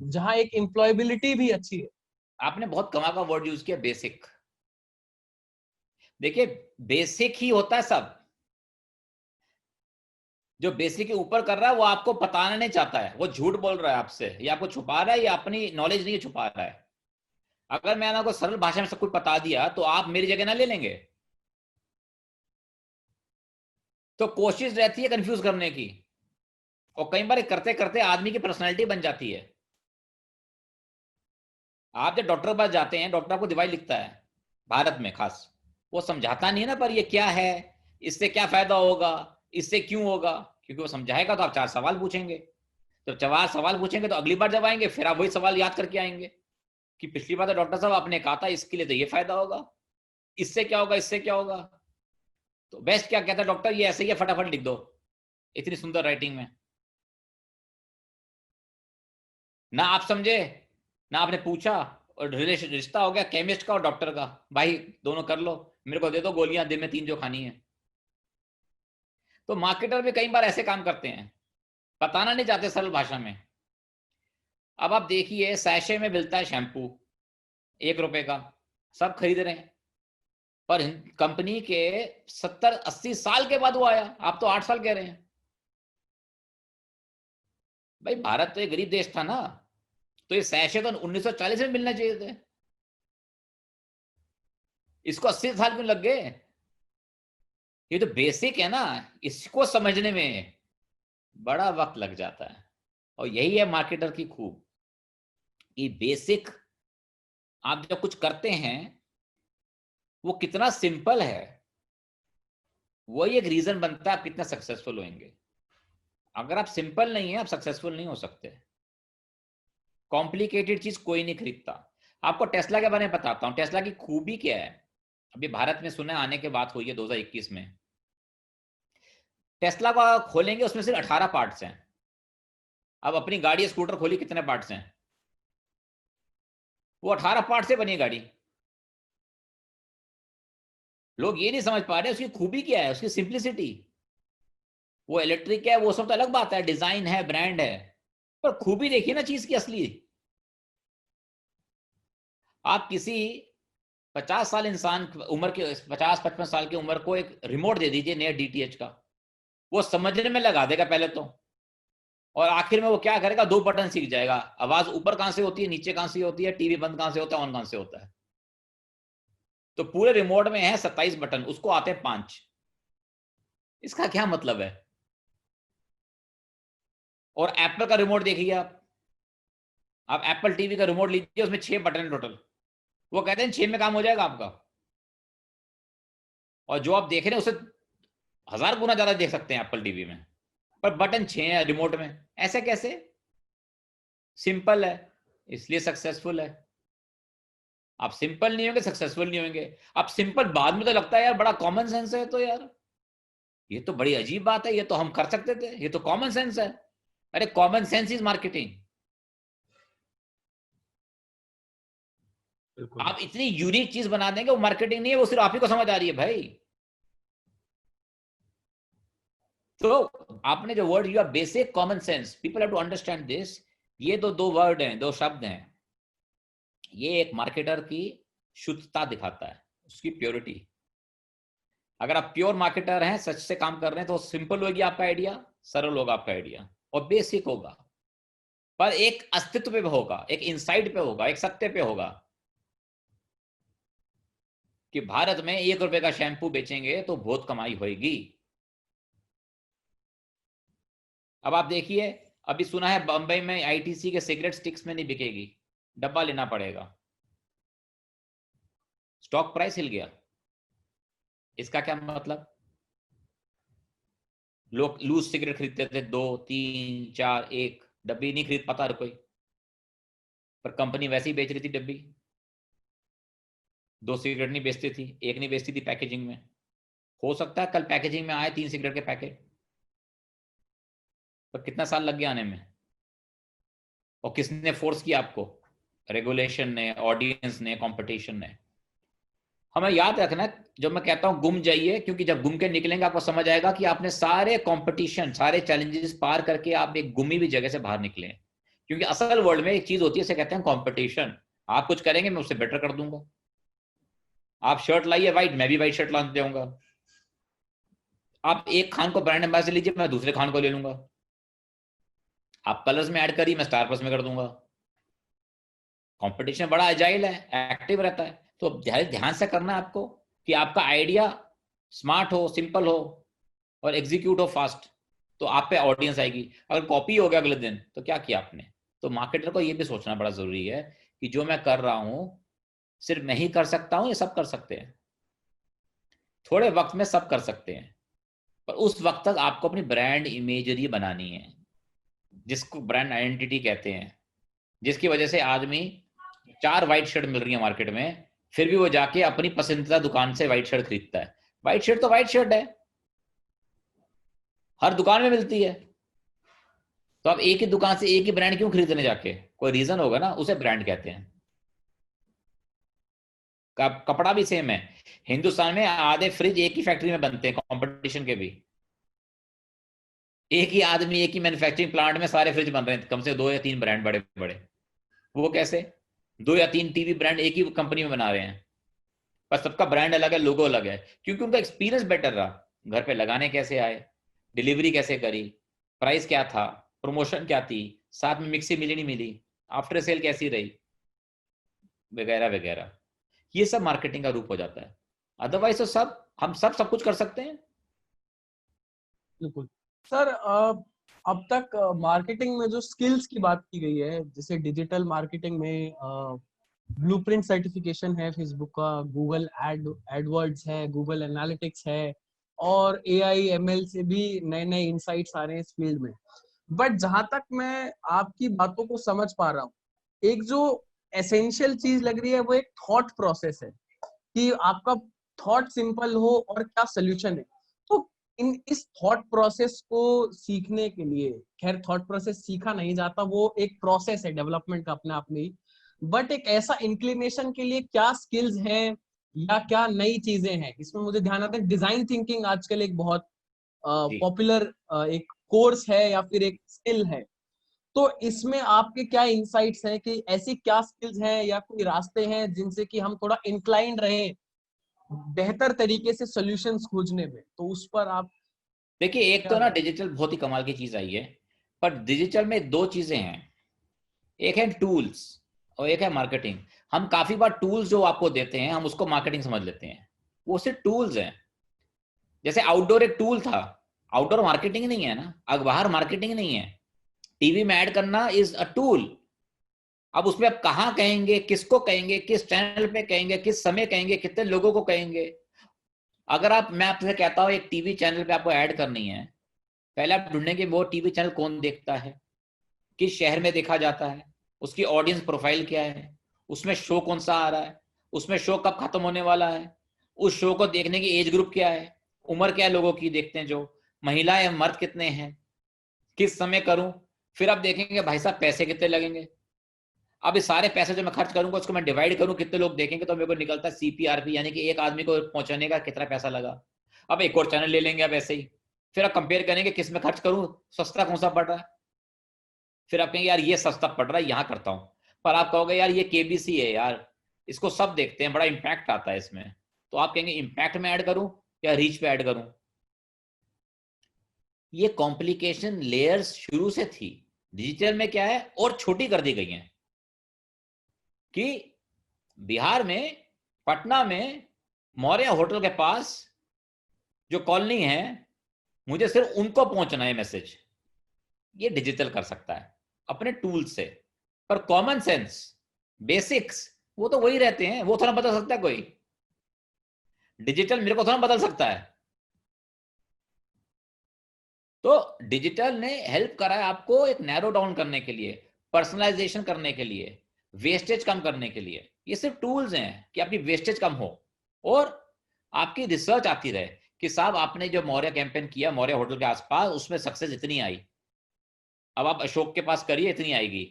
जहां एक एम्प्लॉयबिलिटी भी अच्छी है? आपने बहुत कमाल का वर्ड यूज किया, बेसिक। देखिए बेसिक ही होता है सब। जो बेसिक के ऊपर कर रहा है वो आपको बताना नहीं चाहता है, वो झूठ बोल रहा है आपसे, या आपको छुपा रहा है, या अपनी नॉलेज नहीं छुपा रहा है। अगर मैंने आपको सरल भाषा में सब कुछ बता दिया तो आप मेरी जगह ना ले लेंगे। तो कोशिश रहती है कंफ्यूज करने की, और कई बार करते करते आदमी की पर्सनैलिटी बन जाती है। आप जब डॉक्टर के पास जाते हैं, डॉक्टर आपको दवाई लिखता है, भारत में खास, वो समझाता नहीं है ना पर ये क्या है, इससे क्या फायदा होगा, इससे क्यों होगा। क्योंकि वो समझाएगा तो आप 4 सवाल पूछेंगे, तो 4 सवाल पूछेंगे तो अगली बार जब आएंगे फिर आप वही सवाल याद करके आएंगे कि पिछली बार तो डॉक्टर साहब आपने कहा था इसके लिए तो ये फायदा होगा, इससे क्या होगा, इससे क्या होगा। तो बेस्ट क्या कहता है डॉक्टर, ये ऐसे ही है, फटाफट लिख दो, इतनी सुंदर राइटिंग में। ना आप समझे, ना आपने पूछा, और रिश्ता हो गया केमिस्ट का और डॉक्टर का, भाई दोनों कर लो, मेरे को दे दो गोलियां दिन में 3 जो खानी है। तो मार्केटर भी कई बार ऐसे काम करते हैं, बताना नहीं चाहते सरल भाषा में। अब आप देखिए, सैशे में मिलता है शैम्पू 1 रुपए का, सब खरीद रहे हैं, पर कंपनी के 70-80 साल के बाद वो आया, आप तो 8 साल कह रहे हैं। भाई भारत तो एक गरीब देश था ना, तो ये सैशे तो 1940 में मिलना चाहिए थे, इसको 80 साल क्यों लग गए? ये तो बेसिक है ना, इसको समझने में बड़ा वक्त लग जाता है। और यही है मार्केटर की खूब, कि बेसिक आप जब कुछ करते हैं वो कितना सिंपल है, वही एक रीजन बनता है आप कितना सक्सेसफुल होंगे। अगर आप सिंपल नहीं है, आप सक्सेसफुल नहीं हो सकते। कॉम्प्लिकेटेड चीज कोई नहीं खरीदता। आपको टेस्ला के बारे में बताता हूं, टेस्ला की खूबी क्या है। अभी भारत में सुना आने के बात हुई है 2021 में, टेस्ला का खोलेंगे उसमें सिर्फ 18 पार्ट्स हैं। अब अपनी गाड़ी स्कूटर खोली, कितने पार्ट्स हैं? वो 18 पार्ट से बनी गाड़ी। लोग ये नहीं समझ पा रहे उसकी खूबी क्या है, उसकी सिंप्लिसिटी। वो इलेक्ट्रिक है, वो सब तो अलग बात है, डिजाइन है, ब्रांड है, पर खूबी देखिए ना चीज की असली। आप किसी 50 साल इंसान उम्र के, 50-55 साल की उम्र को एक रिमोट दे दीजिए नया डीटीएच का, वो समझने में लगा देगा पहले तो, और आखिर में वो क्या करेगा, 2 बटन सीख जाएगा, आवाज ऊपर कहां से होती है, नीचे कहां से होती है, टीवी बंद कहां से होता है, ऑन कहां से होता है। तो पूरे रिमोट में है 27 बटन, उसको आते हैं 5। इसका क्या मतलब है? और एप्पल का रिमोट देखिए आप एप्पल टीवी का रिमोट लीजिए, उसमें 6 बटन टोटल, वो कहते हैं 6 में काम हो जाएगा आपका, और जो आप देख रहे हैं उससे 1000 गुना ज्यादा देख सकते हैं एप्पल टीवी में, पर बटन 6 है रिमोट में। ऐसे कैसे? सिंपल है, इसलिए सक्सेसफुल है। आप सिंपल नहीं होंगे, सक्सेसफुल नहीं होंगे। आप सिंपल बाद में तो लगता है यार बड़ा कॉमन सेंस है, तो यार ये तो बड़ी अजीब बात है, ये तो हम कर सकते थे, ये तो कॉमन सेंस है। अरे कॉमन सेंस इज मार्केटिंग। बिल्कुल। आप इतनी यूनिक चीज बना देंगे, वो मार्केटिंग नहीं है, वो सिर्फ आप ही को समझ आ रही है भाई। तो आपने जो word you are basic common sense, people have to understand this. ये दो वर्ड हैं, 2 शब्द हैं, ये एक मार्केटर की शुद्धता दिखाता है, उसकी प्योरिटी। अगर आप प्योर मार्केटर हैं, सच से काम कर रहे हैं, तो सिंपल होगी आपका आइडिया, सरल होगा आपका आइडिया, और बेसिक होगा, पर एक अस्तित्व पे होगा, एक इनसाइट पे होगा, एक सत्य पे होगा, कि भारत में 1 रुपए का शैम्पू बेचेंगे तो बहुत कमाई होगी। अब आप देखिए, अभी सुना है बंबई में आईटीसी के सिगरेट स्टिक्स में नहीं बिकेगी, डब्बा लेना पड़ेगा। स्टॉक प्राइस हिल गया। इसका क्या मतलब? लोग लूज सिगरेट खरीदते थे, 2, 3, 4, 1 डब्बी नहीं खरीद पाता हर कोई, पर कंपनी वैसे ही बेच रही थी डब्बी। 2 सिगरेट नहीं बेचती थी, 1 नहीं बेचती थी पैकेजिंग में। हो सकता है कल पैकेजिंग में आए 3 सिगरेट के पैकेट, पर कितना साल लग गया आने में? और किसने फोर्स किया आपको? रेगुलेशन ने, ऑडियंस ने, कंपटीशन ने। हमें याद रखना, जब मैं कहता हूं गुम जाइए, क्योंकि जब गुम के निकलेंगे आपको समझ आएगा कि आपने सारे कंपटीशन, सारे चैलेंजेस पार करके आप एक गुमी हुई जगह से बाहर निकले। क्योंकि असल वर्ल्ड में एक चीज होती है, इसे कहते हैं कंपटीशन। आप कुछ करेंगे, मैं उससे बेटर कर दूंगा। आप शर्ट लाइए वाइट, मैं भी वाइट शर्ट ला दूंगा। आप एक खान को ब्रांड एम्बेसडर लीजिए, मैं दूसरे खान को ले लूंगा। आप कलर्स में ऐड करिए, मैं स्टार प्लस में कर दूंगा। कंपटीशन बड़ा एजाइल है, एक्टिव रहता है। तो ध्यान से करना है आपको, कि आपका आइडिया स्मार्ट हो, सिंपल हो, और एग्जीक्यूट हो फास्ट, तो आप पे ऑडियंस आएगी। अगर कॉपी हो गया अगले दिन, तो क्या किया आपने? तो मार्केटर को ये भी सोचना बड़ा जरूरी है, कि जो मैं कर रहा हूं सिर्फ मैं ही कर सकता हूं, ये सब कर सकते हैं। थोड़े वक्त में सब कर सकते हैं, पर उस वक्त तक आपको अपनी ब्रांड इमेजरी बनानी है, जिसको ब्रांड आइडेंटिटी कहते हैं, जिसकी वजह से आदमी 4 व्हाइट शर्ट मिल रही है मार्केट में, फिर भी वो जाके अपनी पसंदीदा दुकान से व्हाइट शर्ट खरीदता है। व्हाइट शर्ट तो व्हाइट शर्ट है, हर दुकान में मिलती है, तो आप एक ही दुकान से एक ही ब्रांड क्यों खरीदने जाके? कोई रीजन होगा ना, उसे ब्रांड कहते हैं। कपड़ा भी सेम है। हिंदुस्तान में आधे फ्रिज एक ही फैक्ट्री में बनते हैं, कंपटीशन के भी। एक ही आदमी एक ही मैन्युफैक्चरिंग प्लांट में सारे फ्रिज बन रहे हैं, कम से 2 या 3 ब्रांड बड़े बड़े। वो कैसे? 2 या 3 टीवी ब्रांड एक ही कंपनी में बना रहे हैं, पर सबका ब्रांड अलग है, लोगो अलग है, क्योंकि उनका एक्सपीरियंस बेटर रहा। घर पे लगाने कैसे आए, डिलीवरी कैसे करी, प्राइस क्या था, प्रमोशन क्या थी, साथ में मिक्सी मिली नहीं मिली, आफ्टर सेल कैसी रही, वगैरह वगैरह। ये सब मार्केटिंग का रूप हो जाता है। अदरवाइज तो हम सब कुछ कर सकते हैं। बिल्कुल सर। अब तक मार्केटिंग में जो स्किल्स की बात की गई है, जैसे डिजिटल मार्केटिंग में ब्लूप्रिंट सर्टिफिकेशन है फेसबुक का, गूगल एडवर्ड्स है, गूगल एनालिटिक्स है, और एआई एमएल से भी नए नए इंसाइट्स आ रहे हैं इस फील्ड में। बट जहां तक मैं आपकी बातों को समझ पा रहा हूँ, एक जो एसेंशियल चीज लग रही है वो एक थॉट प्रोसेस है, कि आपका थॉट सिंपल हो और क्या सोल्यूशन है। तो इस थॉट प्रोसेस को सीखने के लिए, खैर थॉट प्रोसेस सीखा नहीं जाता, वो एक प्रोसेस है डेवलपमेंट का अपने आप में ही, बट एक ऐसा इंक्लिनेशन के लिए क्या स्किल्स हैं या क्या नई चीजें हैं? इसमें मुझे ध्यान आता है डिजाइन थिंकिंग आजकल एक बहुत जी। पॉपुलर एक कोर्स है या फिर एक स्किल है। तो इसमें आपके क्या इंसाइट्स हैं कि ऐसी क्या स्किल्स हैं या कोई रास्ते हैं जिनसे कि हम थोड़ा इंक्लाइंड रहे बेहतर तरीके से सॉल्यूशंस खोजने में? तो उस पर आप देखिए, एक क्या तो ना राय? डिजिटल बहुत ही कमाल की चीज आई है, पर डिजिटल में 2 चीजें हैं। एक है टूल्स और एक है मार्केटिंग। हम काफी बार टूल्स जो आपको देते हैं हम उसको मार्केटिंग समझ लेते हैं, वो सिर्फ टूल्स हैं। जैसे आउटडोर एक टूल था, आउटडोर मार्केटिंग नहीं है ना, अब बाहर मार्केटिंग नहीं है। टीवी में ऐड करना इज अ टूल। अब उसमें आप कहाँ कहेंगे, किसको कहेंगे, किस चैनल पे कहेंगे, किस समय कहेंगे, कितने लोगों को कहेंगे। अगर मैं आपसे कहता हूँ एक टीवी चैनल पे आपको ऐड करनी है, पहले आप ढूंढेंगे वो टीवी चैनल कौन देखता है, किस शहर में देखा जाता है, उसकी ऑडियंस प्रोफाइल क्या है, उसमें शो कौन सा आ रहा है, उसमें शो कब खत्म होने वाला है, उस शो को देखने की एज ग्रुप क्या है, उम्र क्या है लोगों की देखते हैं जो, महिला या मर्द कितने हैं, किस समय करूं। फिर आप देखेंगे भाई साहब पैसे कितने लगेंगे। अब इस सारे पैसे जो मैं खर्च करूंगा उसको मैं डिवाइड करूं कितने लोग देखेंगे, तो मेरे को निकलता है सीपीआरपी, यानी कि एक आदमी को पहुंचाने का कितना पैसा लगा। अब एक और चैनल ले लेंगे अब ऐसे ही, फिर आप कंपेयर करेंगे किस में खर्च करूं, सस्ता कौन सा पड़ रहा है। फिर आप कहेंगे यार ये सस्ता पड़ रहा है यहाँ करता हूं। पर आप कहोगे यार ये केबीसी है यार, इसको सब देखते हैं, बड़ा इंपैक्ट आता है इसमें। तो आप कहेंगे इंपैक्ट में ऐड करूं या रीच पे ऐड करूं। ये कॉम्प्लिकेशन लेयर्स शुरू से थी। डिजिटल में क्या है और छोटी कर दी गई है, कि बिहार में पटना में मौर्य होटल के पास जो कॉलोनी है, मुझे सिर्फ उनको पहुंचना है मैसेज। ये डिजिटल कर सकता है अपने टूल से, पर कॉमन सेंस, बेसिक्स वो तो वही रहते हैं, वो थोड़ा बदल सकता है कोई। डिजिटल मेरे को थोड़ा बदल सकता है। तो डिजिटल ने हेल्प करा है आपको एक नैरो डाउन करने के लिए, पर्सनलाइजेशन करने के लिए, वेस्टेज कम करने के लिए। ये सिर्फ टूल्स हैं कि आपकी वेस्टेज कम हो और आपकी रिसर्च आती रहे कि साहब आपने जो मौर्य कैंपेन किया मौर्य होटल के आसपास, उसमें सक्सेस इतनी आई, अब आप अशोक के पास करिए इतनी आएगी,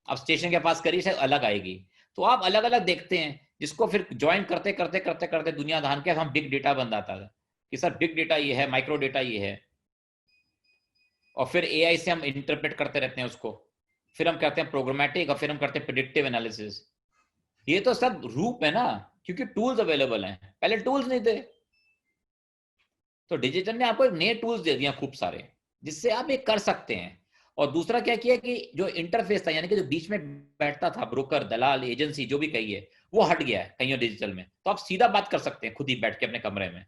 अब स्टेशन के पास करिए शायद अलग आएगी। तो आप अलग अलग देखते हैं, जिसको फिर ज्वाइन करते करते करते करते दुनिया धान के हम बिग डेटा बन जाता है कि सर बिग डेटा ये है, माइक्रो डेटा ये है, और फिर एआई से हम इंटरप्रेट करते रहते हैं उसको। फिर हम करते हैं प्रोग्रामेटिक और फिर हम करते हैं प्रिडिक्टिव एनालिसिस। ये तो सब रूप है ना, क्योंकि टूल्स अवेलेबल हैं, पहले टूल्स नहीं थे। तो डिजिटल ने आपको एक नए टूल्स दे दिए खूब सारे, जिससे आप ये कर सकते हैं। और दूसरा क्या किया कि जो इंटरफेस था, यानी कि जो बीच में बैठता था ब्रोकर, दलाल, एजेंसी जो भी कहिए, वो हट गया है कहीं डिजिटल में। तो आप सीधा बात कर सकते हैं खुद ही बैठ के अपने कमरे में।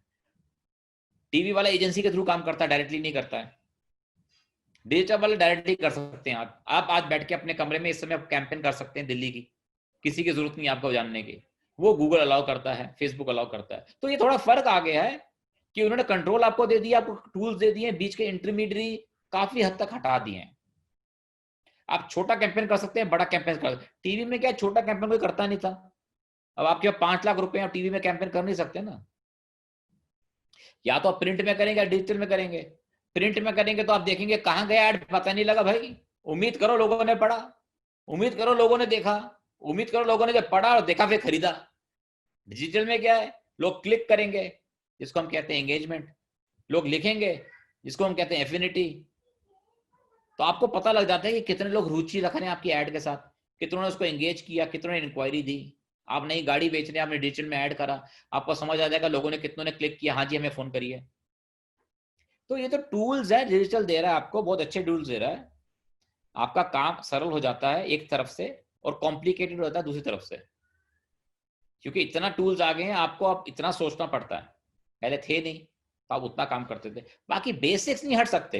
टीवी वाला एजेंसी के थ्रू काम करता है, डायरेक्टली नहीं करता है। डिजिटल वाले डायरेक्टली कर सकते हैं। आप आज बैठ के अपने कमरे में इस समय कैंपेन कर सकते हैं दिल्ली की, किसी की जरूरत नहीं आपको जानने की। वो गूगल अलाउ करता है, फेसबुक अलाउ करता है। तो ये थोड़ा फर्क आ गया है कि उन्होंने कंट्रोल आपको दे दिया, आपको टूल्स दे दिए, बीच के इंटरमीडियरी काफी हद तक हटा दिए हैं। आप छोटा कैंपेन कर सकते हैं, बड़ा कैंपेन कर सकते हैं। टीवी में क्या छोटा कैंपेन कोई करता नहीं था, अब आपके 5 लाख रुपए आप टीवी में कैंपेन कर नहीं सकते ना। या तो आप प्रिंट में करेंगे या डिजिटल में करेंगे। प्रिंट में करेंगे तो आप देखेंगे कहां गया ऐड पता नहीं लगा भाई, उम्मीद करो लोगों ने पढ़ा। उम्मीद करो लोगों ने देखा, उम्मीद करो लोगों ने जब पढ़ा और देखा फिर खरीदा। डिजिटल में क्या है, लोग क्लिक करेंगे जिसको हम कहते हैं एंगेजमेंट, लोग लिखेंगे जिसको हम कहते हैं एफिनिटी। तो आपको पता लग जाता है कि कितने लोग रुचि रख रहे हैं आपकी ऐड के साथ, कितनों ने उसको एंगेज किया, कितनों ने इंक्वायरी दी। आप नई गाड़ी बेच रहे हैं, आपने डिजिटल में ऐड करा, आपको समझ आ जाएगा लोगों ने कितनों ने क्लिक किया, हाँ जी हमें फोन करिए। तो ये तो टूल्स है डिजिटल दे रहा है आपको, बहुत अच्छे टूल्स दे रहा है। आपका काम सरल हो जाता है एक तरफ से और कॉम्प्लिकेटेड होता है दूसरी तरफ से, क्योंकि इतना टूल्स आ गए हैं, आपको अब इतना सोचना पड़ता है, पहले थे नहीं तो आप उतना काम करते थे। बाकी बेसिक्स नहीं हट सकते,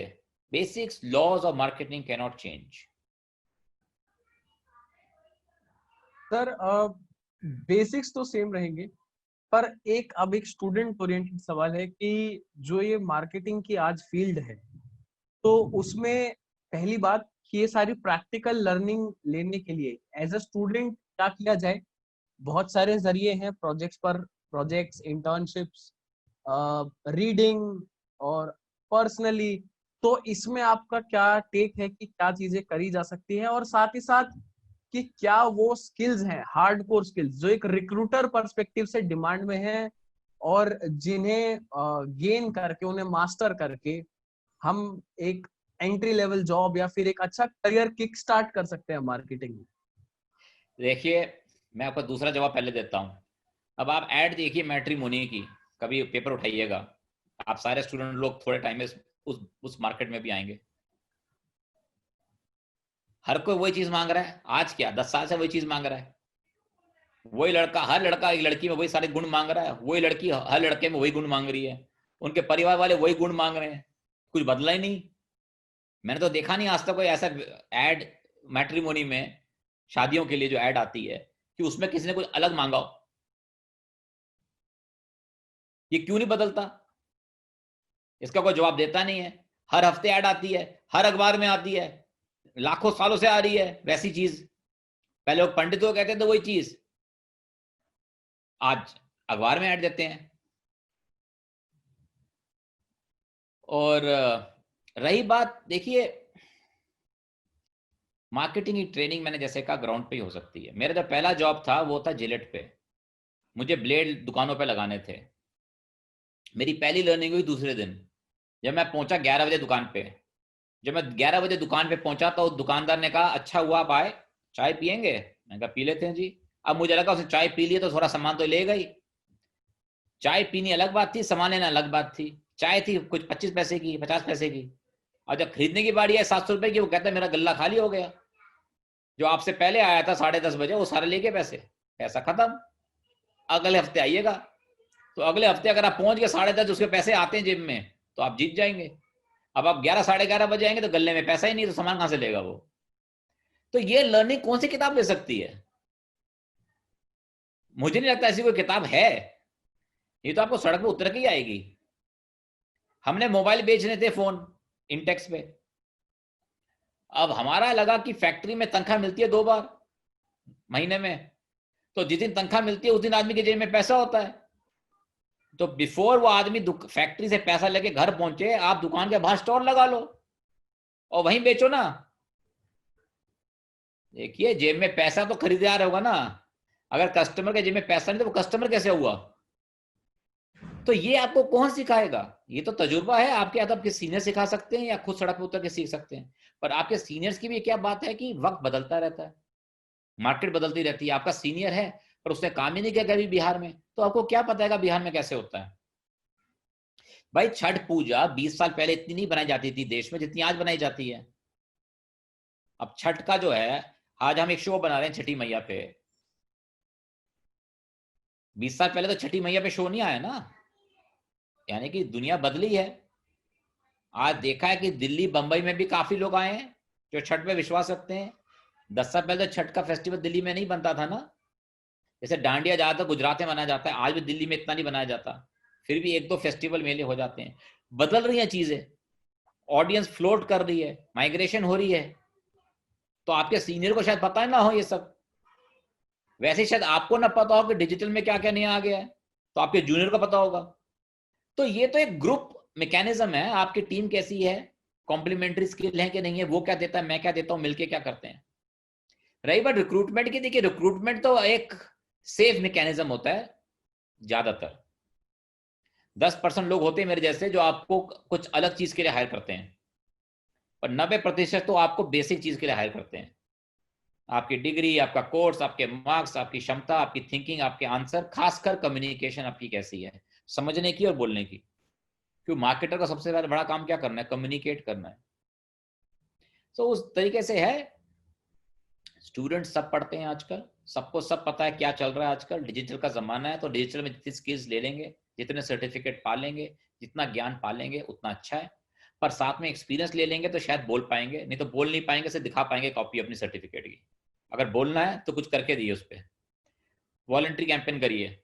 basics laws of marketing can not change. Sir basics तो सेम रहेंगे, पर अब एक स्टूडेंट ओरिएंटेड सवाल है कि जो ये मार्केटिंग की आज फील्ड है, तो उसमें पहली बात कि ये सारी प्रैक्टिकल लर्निंग लेने के लिए एज अ स्टूडेंट क्या किया जाए। बहुत सारे जरिए हैं, प्रोजेक्ट्स, इंटर्नशिप्स, रीडिंग और पर्सनली। तो इसमें आपका क्या टेक है कि क्या चीजें करी जा सकती हैं, और साथ ही साथ कि क्या वो स्किल्स हैं, हार्डकोर स्किल्स जो एक रिक्रूटर पर्सपेक्टिव से डिमांड में है, और जिन्हें गेन करके, उन्हें मास्टर करके हम एक एंट्री लेवल जॉब या फिर एक अच्छा करियर किक स्टार्ट कर सकते हैं मार्केटिंग में। देखिए, मैं आपको दूसरा जवाब पहले देता हूँ। अब आप ऐड देखिए मैट्रिमोनी की, कभी पेपर उठाइएगा, आप सारे स्टूडेंट लोग थोड़े टाइम में उस मार्केट में भी आएंगे। हर कोई वही चीज मांग रहा है, आज क्या 10 साल से वही चीज मांग रहा है। वही लड़का, हर लड़का एक लड़की में वही सारे गुण मांग रहा है, वही लड़की हर लड़के में वही गुण मांग रही है, उनके परिवार वाले वही गुण मांग रहे हैं, कुछ बदला ही नहीं। मैंने तो देखा नहीं आज तक कोई ऐसा ऐड मैट्रिमोनी में, शादियों के लिए जो ऐड आती है, कि उसमें किसी ने कुछ अलग मांगा हो। ये क्यों नहीं बदलता, इसका कोई जवाब देता नहीं है। हर हफ्ते ऐड आती है, हर अखबार में आती है, लाखों सालों से आ रही है वैसी चीज। पहले वो पंडितों कहते थे वही चीज, आज अखबार में ऐड देते हैं। और रही बात, देखिए मार्केटिंग की ट्रेनिंग मैंने जैसे कहा ग्राउंड पे ही हो सकती है। मेरा जो पहला जॉब था वो था जिलेट पे, मुझे ब्लेड दुकानों पे लगाने थे। मेरी पहली लर्निंग हुई दूसरे दिन, जब मैं पहुंचा 11 बजे दुकान पे। जब मैं 11 बजे दुकान पे पहुंचा तो दुकानदार ने कहा अच्छा हुआ आप आए, चाय पियेंगे? मैंने कहा पी लेते हैं जी। अब मुझे लगा उसने चाय पी लिए तो थोड़ा सामान तो लेगा ही। चाय पीनी अलग बात थी, सामान लेना अलग बात थी। चाय थी कुछ 25 पैसे की, 50 पैसे की, और जब खरीदने की बारी है 700 रुपए की, वो कहता है मेरा गल्ला खाली हो गया, जो आपसे पहले आया था 10:30 बजे वो सारे लेके पैसे, पैसा खत्म, अगले हफ्ते आइएगा। तो अगले हफ्ते अगर आप पहुंच गए 10:30, उसके पैसे आते हैं जेब में, तो आप जीत जाएंगे। अब आप 11 11:30 बजे आएंगे तो गले में पैसा ही नहीं, तो सामान कहां से लेगा वो। तो ये लर्निंग कौन सी किताब ले सकती है? मुझे नहीं लगता ऐसी कोई किताब है। ये तो आपको सड़क पे उतर के ही आएगी। हमने मोबाइल बेचने थे, फोन इंटेक्स पे। अब हमारा लगा कि फैक्ट्री में तनख्वाह मिलती है 2 बार महीने में, तो जिस दिन तनख्वाह मिलती है उस दिन आदमी के जेब में पैसा होता है। तो बिफोर वो आदमी फैक्ट्री से पैसा लेके घर पहुंचे, आप दुकान के बाहर स्टॉल लगा लो और वहीं बेचो ना। देखिए जेब में पैसा तो खरीदार होगा ना, अगर कस्टमर के जेब में पैसा नहीं तो वो कस्टमर कैसे हुआ? तो ये आपको कौन सिखाएगा? ये तो तजुर्बा है आपके, आपके सीनियर सिखा सकते हैं या खुद सड़क पर उतर के सीख सकते हैं। पर आपके सीनियर्स की भी क्या बात है कि वक्त बदलता रहता है, मार्केट बदलती रहती है। आपका सीनियर है पर उसने काम ही नहीं किया कभी बिहार में, तो आपको क्या पता है बिहार में कैसे होता है। भाई छठ पूजा 20 साल पहले इतनी नहीं बनाई जाती थी देश में जितनी आज बनाई जाती है। अब छठ का जो है, आज हम एक शो बना रहे हैं छठी मैया पे। 20 साल पहले तो छठी मैया पे शो नहीं आया ना, यानी कि दुनिया बदली है। आज देखा है कि दिल्ली बंबई में भी काफी लोग आए हैं जो छठ पे विश्वास रखते हैं। 10 साल पहले तो छठ का फेस्टिवल दिल्ली में नहीं बनता था ना, जैसे डांडिया ज्यादातर गुजरात में मनाया जाता है, आज भी दिल्ली में इतना नहीं बनाया जाता, फिर भी 1-2 फेस्टिवल मेले हो जाते हैं। बदल रही हैं चीजें, ऑडियंस फ्लोट कर रही है, माइग्रेशन हो रही है। तो आपके सीनियर को शायद पता ही ना हो ये सब, वैसे शायद आपको ना पता हो कि डिजिटल में क्या क्या नया आ गया है, तो आपके जूनियर को पता होगा। तो ये तो एक ग्रुप मैकेनिज्म है, आपकी टीम कैसी है, कॉम्प्लीमेंट्री स्किल है कि नहीं है, वो क्या देता है मैं क्या देता हूं, मिलके क्या करते हैं। रही बात रिक्रूटमेंट की, देखिए रिक्रूटमेंट तो एक सेफ मैकेनिज्म होता है ज्यादातर। 10% लोग होते हैं मेरे जैसे जो आपको कुछ अलग चीज के लिए हायर करते हैं, पर 90% तो आपको बेसिक चीज के लिए हायर करते हैं। आपकी डिग्री, आपका कोर्स, आपके मार्क्स, आपकी क्षमता, आपकी थिंकिंग, आपके आंसर, खासकर कम्युनिकेशन आपकी कैसी है, समझने की और बोलने की। क्यों, मार्केटर का सबसे पहले बड़ा काम क्या करना है, कम्युनिकेट करना है। तो उस तरीके से है। स्टूडेंट सब पढ़ते हैं आजकल, सबको सब पता है क्या चल रहा है आजकल, डिजिटल का जमाना है, तो डिजिटल में जितनी स्किल्स ले लेंगे, जितने सर्टिफिकेट पा लेंगे, जितना ज्ञान पा लेंगे उतना अच्छा है। पर साथ में एक्सपीरियंस ले लेंगे तो शायद बोल पाएंगे, नहीं तो बोल नहीं पाएंगे, सिर्फ दिखा पाएंगे कॉपी अपनी सर्टिफिकेट की। अगर बोलना है तो कुछ करके दिए, उस पर वॉलंटरी कैंपेन करिए,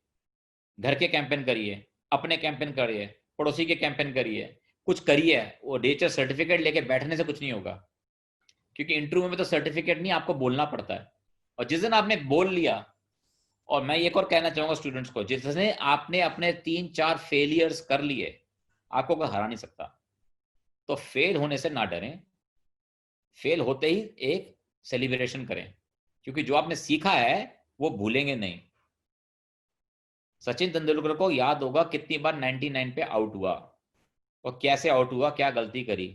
घर के कैंपेन करिए, अपने कैंपेन करिए, पड़ोसी के कैंपेन करिए, कुछ करिए। वो डिजिटल सर्टिफिकेट लेके बैठने से कुछ नहीं होगा, क्योंकि इंटरव्यू में तो सर्टिफिकेट नहीं, आपको बोलना पड़ता है। और जिस दिन आपने बोल लिया, और मैं एक और कहना चाहूंगा स्टूडेंट्स को, जिसने आपने अपने 3-4 फेलियर्स कर लिए, आपको कोई हरा नहीं सकता। तो फेल होने से ना डरें, फेल होते ही एक सेलिब्रेशन करें, क्योंकि जो आपने सीखा है वो भूलेंगे नहीं। सचिन तेंदुलकर को याद होगा कितनी बार 99 पे आउट हुआ, और कैसे आउट हुआ, क्या गलती करी,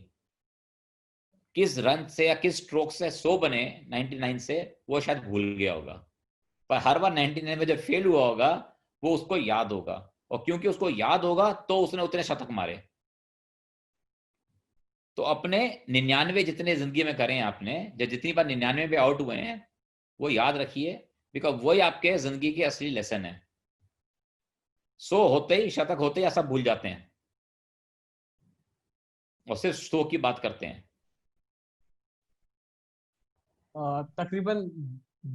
किस रन से या किस स्ट्रोक से 100 बने 99 से, वो शायद भूल गया होगा। पर हर बार 99 में जब फेल हुआ होगा, वो उसको याद होगा, और क्योंकि उसको याद होगा तो उसने उतने शतक मारे। तो अपने 99 जितने जिंदगी में करें आपने, जो जितनी बार 99 पे आउट हुए हैं, वो याद रखिए, बिकॉज वही आपके जिंदगी की असली लेसन है। 100 होते ही, शतक होते ही आप सब भूल जाते हैं, और सिर्फ 100 की बात करते हैं। तकरीबन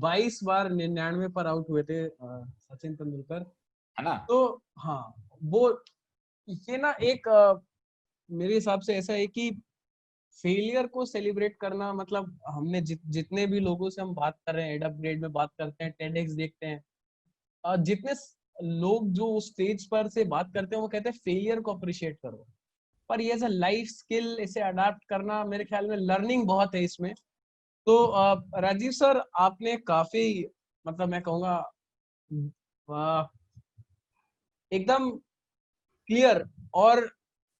22 बार 99 पर आउट हुए थे सचिन तेंदुलकर। है ना? तो हाँ, वो ये ना एक मेरे हिसाब से ऐसा है कि फेलियर को सेलिब्रेट करना, मतलब हमने जितने भी लोगों से हम बात कर रहे हैं, एडअप ग्रेड में बात करते हैं, टेडेक्स देखते हैं, जितने लोग जो उस स्टेज पर से बात करते हैं वो कहते हैं फेलियर को अप्रिशिएट करो। पर ये एज अ लाइफ स्किल इसे अडाप्ट करना, मेरे ख्याल में लर्निंग बहुत है इसमें। तो राजीव सर, आपने काफी, मतलब मैं कहूँगा एकदम क्लियर और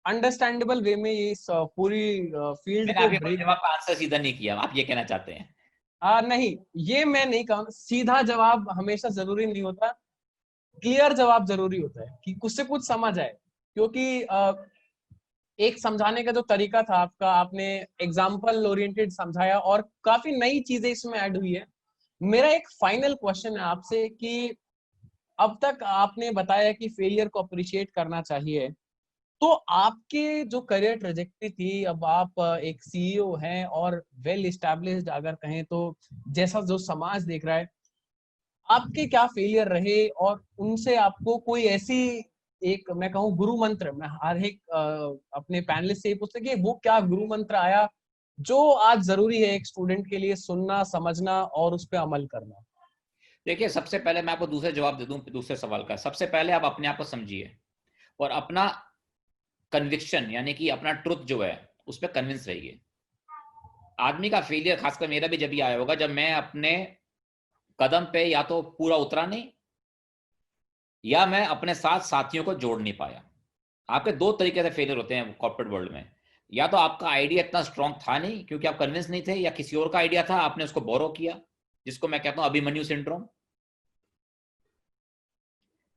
अंडरस्टैंडेबल वे में ये इस पूरी फील्ड मैंने को आपके ब्रेक। जवाब का आंसर सीधा नहीं किया, आप ये कहना चाहते हैं? नहीं, ये मैं नहीं कहूँ, सीधा जवाब हमेशा जरूरी नहीं होता, क्लियर जवाब जरूरी होता है कि कुछ से कुछ समझ आए। क्योंकि एक समझाने का जो तरीका था आपका, आपने एग्जाम्पल ओरिएंटेड समझाया और काफी नई चीजें इसमें ऐड हुई है। मेरा एक फाइनल क्वेश्चन है आपसे कि अब तक आपने बताया कि फेलियर को अप्रिशिएट करना चाहिए, तो आपके जो करियर ट्रेजेक्टरी थी, अब आप एक सीईओ हैं और वेल इस्टेब्लिश्ड अगर कहें तो, जैसा जो समाज देख रहा है, आपके क्या फेलियर रहे और उनसे आपको कोई ऐसी, एक मैं कहूँ गुरु मंत्र, मैं हर एक अपने पैनलिस्ट से पूछते कि वो क्या गुरु मंत्र आया जो आज जरूरी है एक स्टूडेंट के लिए सुनना, समझना और उस पर अमल करना। देखिए, सबसे पहले मैं आपको दूसरा जवाब दे दूं दूसरे सवाल का। सबसे पहले आप अपने आप को समझिए, और अपना कन्विक्शन यानी कि अपना ट्रुथ जो है उस पर कन्विंस रहिए। आदमी का फेलियर, खासकर मेरा भी जब भी आया होगा, जब मैं अपने कदम पे या तो पूरा उतरा नहीं, या मैं अपने साथ साथियों को जोड़ नहीं पाया। आपके दो तरीके से फेलियर होते हैं कॉर्पोरेट वर्ल्ड में। या तो आपका आइडिया इतना स्ट्रांग था नहीं क्योंकि आप कन्विंस नहीं थे, या किसी और का आइडिया था, आपने उसको बोरो किया, जिसको मैं कहता हूं अभिमन्यु सिंड्रोम।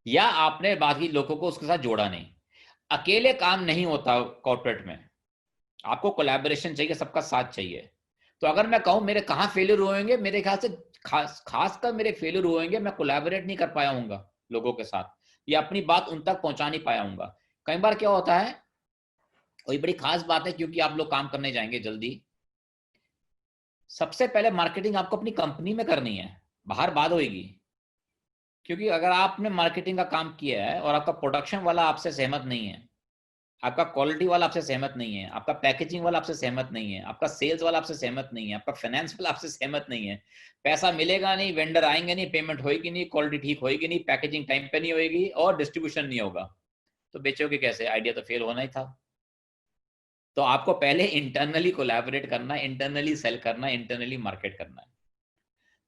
या आपने बाकी लोगों को उसके साथ जोड़ा नहीं। अकेले काम नहीं होता कॉर्पोरेट में, आपको कोलैबोरेशन चाहिए, सबका साथ चाहिए। तो अगर मैं कहूं मेरे कहां फेलियर हुएंगे, मेरे ख्याल से खासकर मेरे फेलियर हुएंगे, मैं कोलैबोरेट नहीं कर पाया हूंगा लोगों के साथ, या अपनी बात उन तक पहुंचा नहीं पाया हूंगा। कई बार क्या होता है, कोई बड़ी खास बात है, क्योंकि आप लोग काम करने जाएंगे जल्दी, सबसे पहले मार्केटिंग आपको अपनी कंपनी में करनी है, बाहर बाद होगी। क्योंकि अगर आपने मार्केटिंग का काम किया है और आपका प्रोडक्शन वाला आपसे सहमत नहीं है, आपका क्वालिटी वाला आपसे सहमत नहीं है, आपका पैकेजिंग वाला आपसे सहमत नहीं है, आपका सेल्स वाला आपसे सहमत नहीं है, आपका फाइनेंस वाला आपसे सहमत नहीं है, पैसा मिलेगा नहीं, वेंडर आएंगे नहीं, पेमेंट होगी नहीं, क्वालिटी ठीक होगी नहीं, पैकेजिंग टाइम पे नहीं होगी, और डिस्ट्रीब्यूशन नहीं होगा, तो बेचोगे कैसे? आइडिया तो फेल होना ही था। तो आपको पहले इंटरनली कोलैबोरेट करना है, इंटरनली सेल करना है, इंटरनली मार्केट करना है।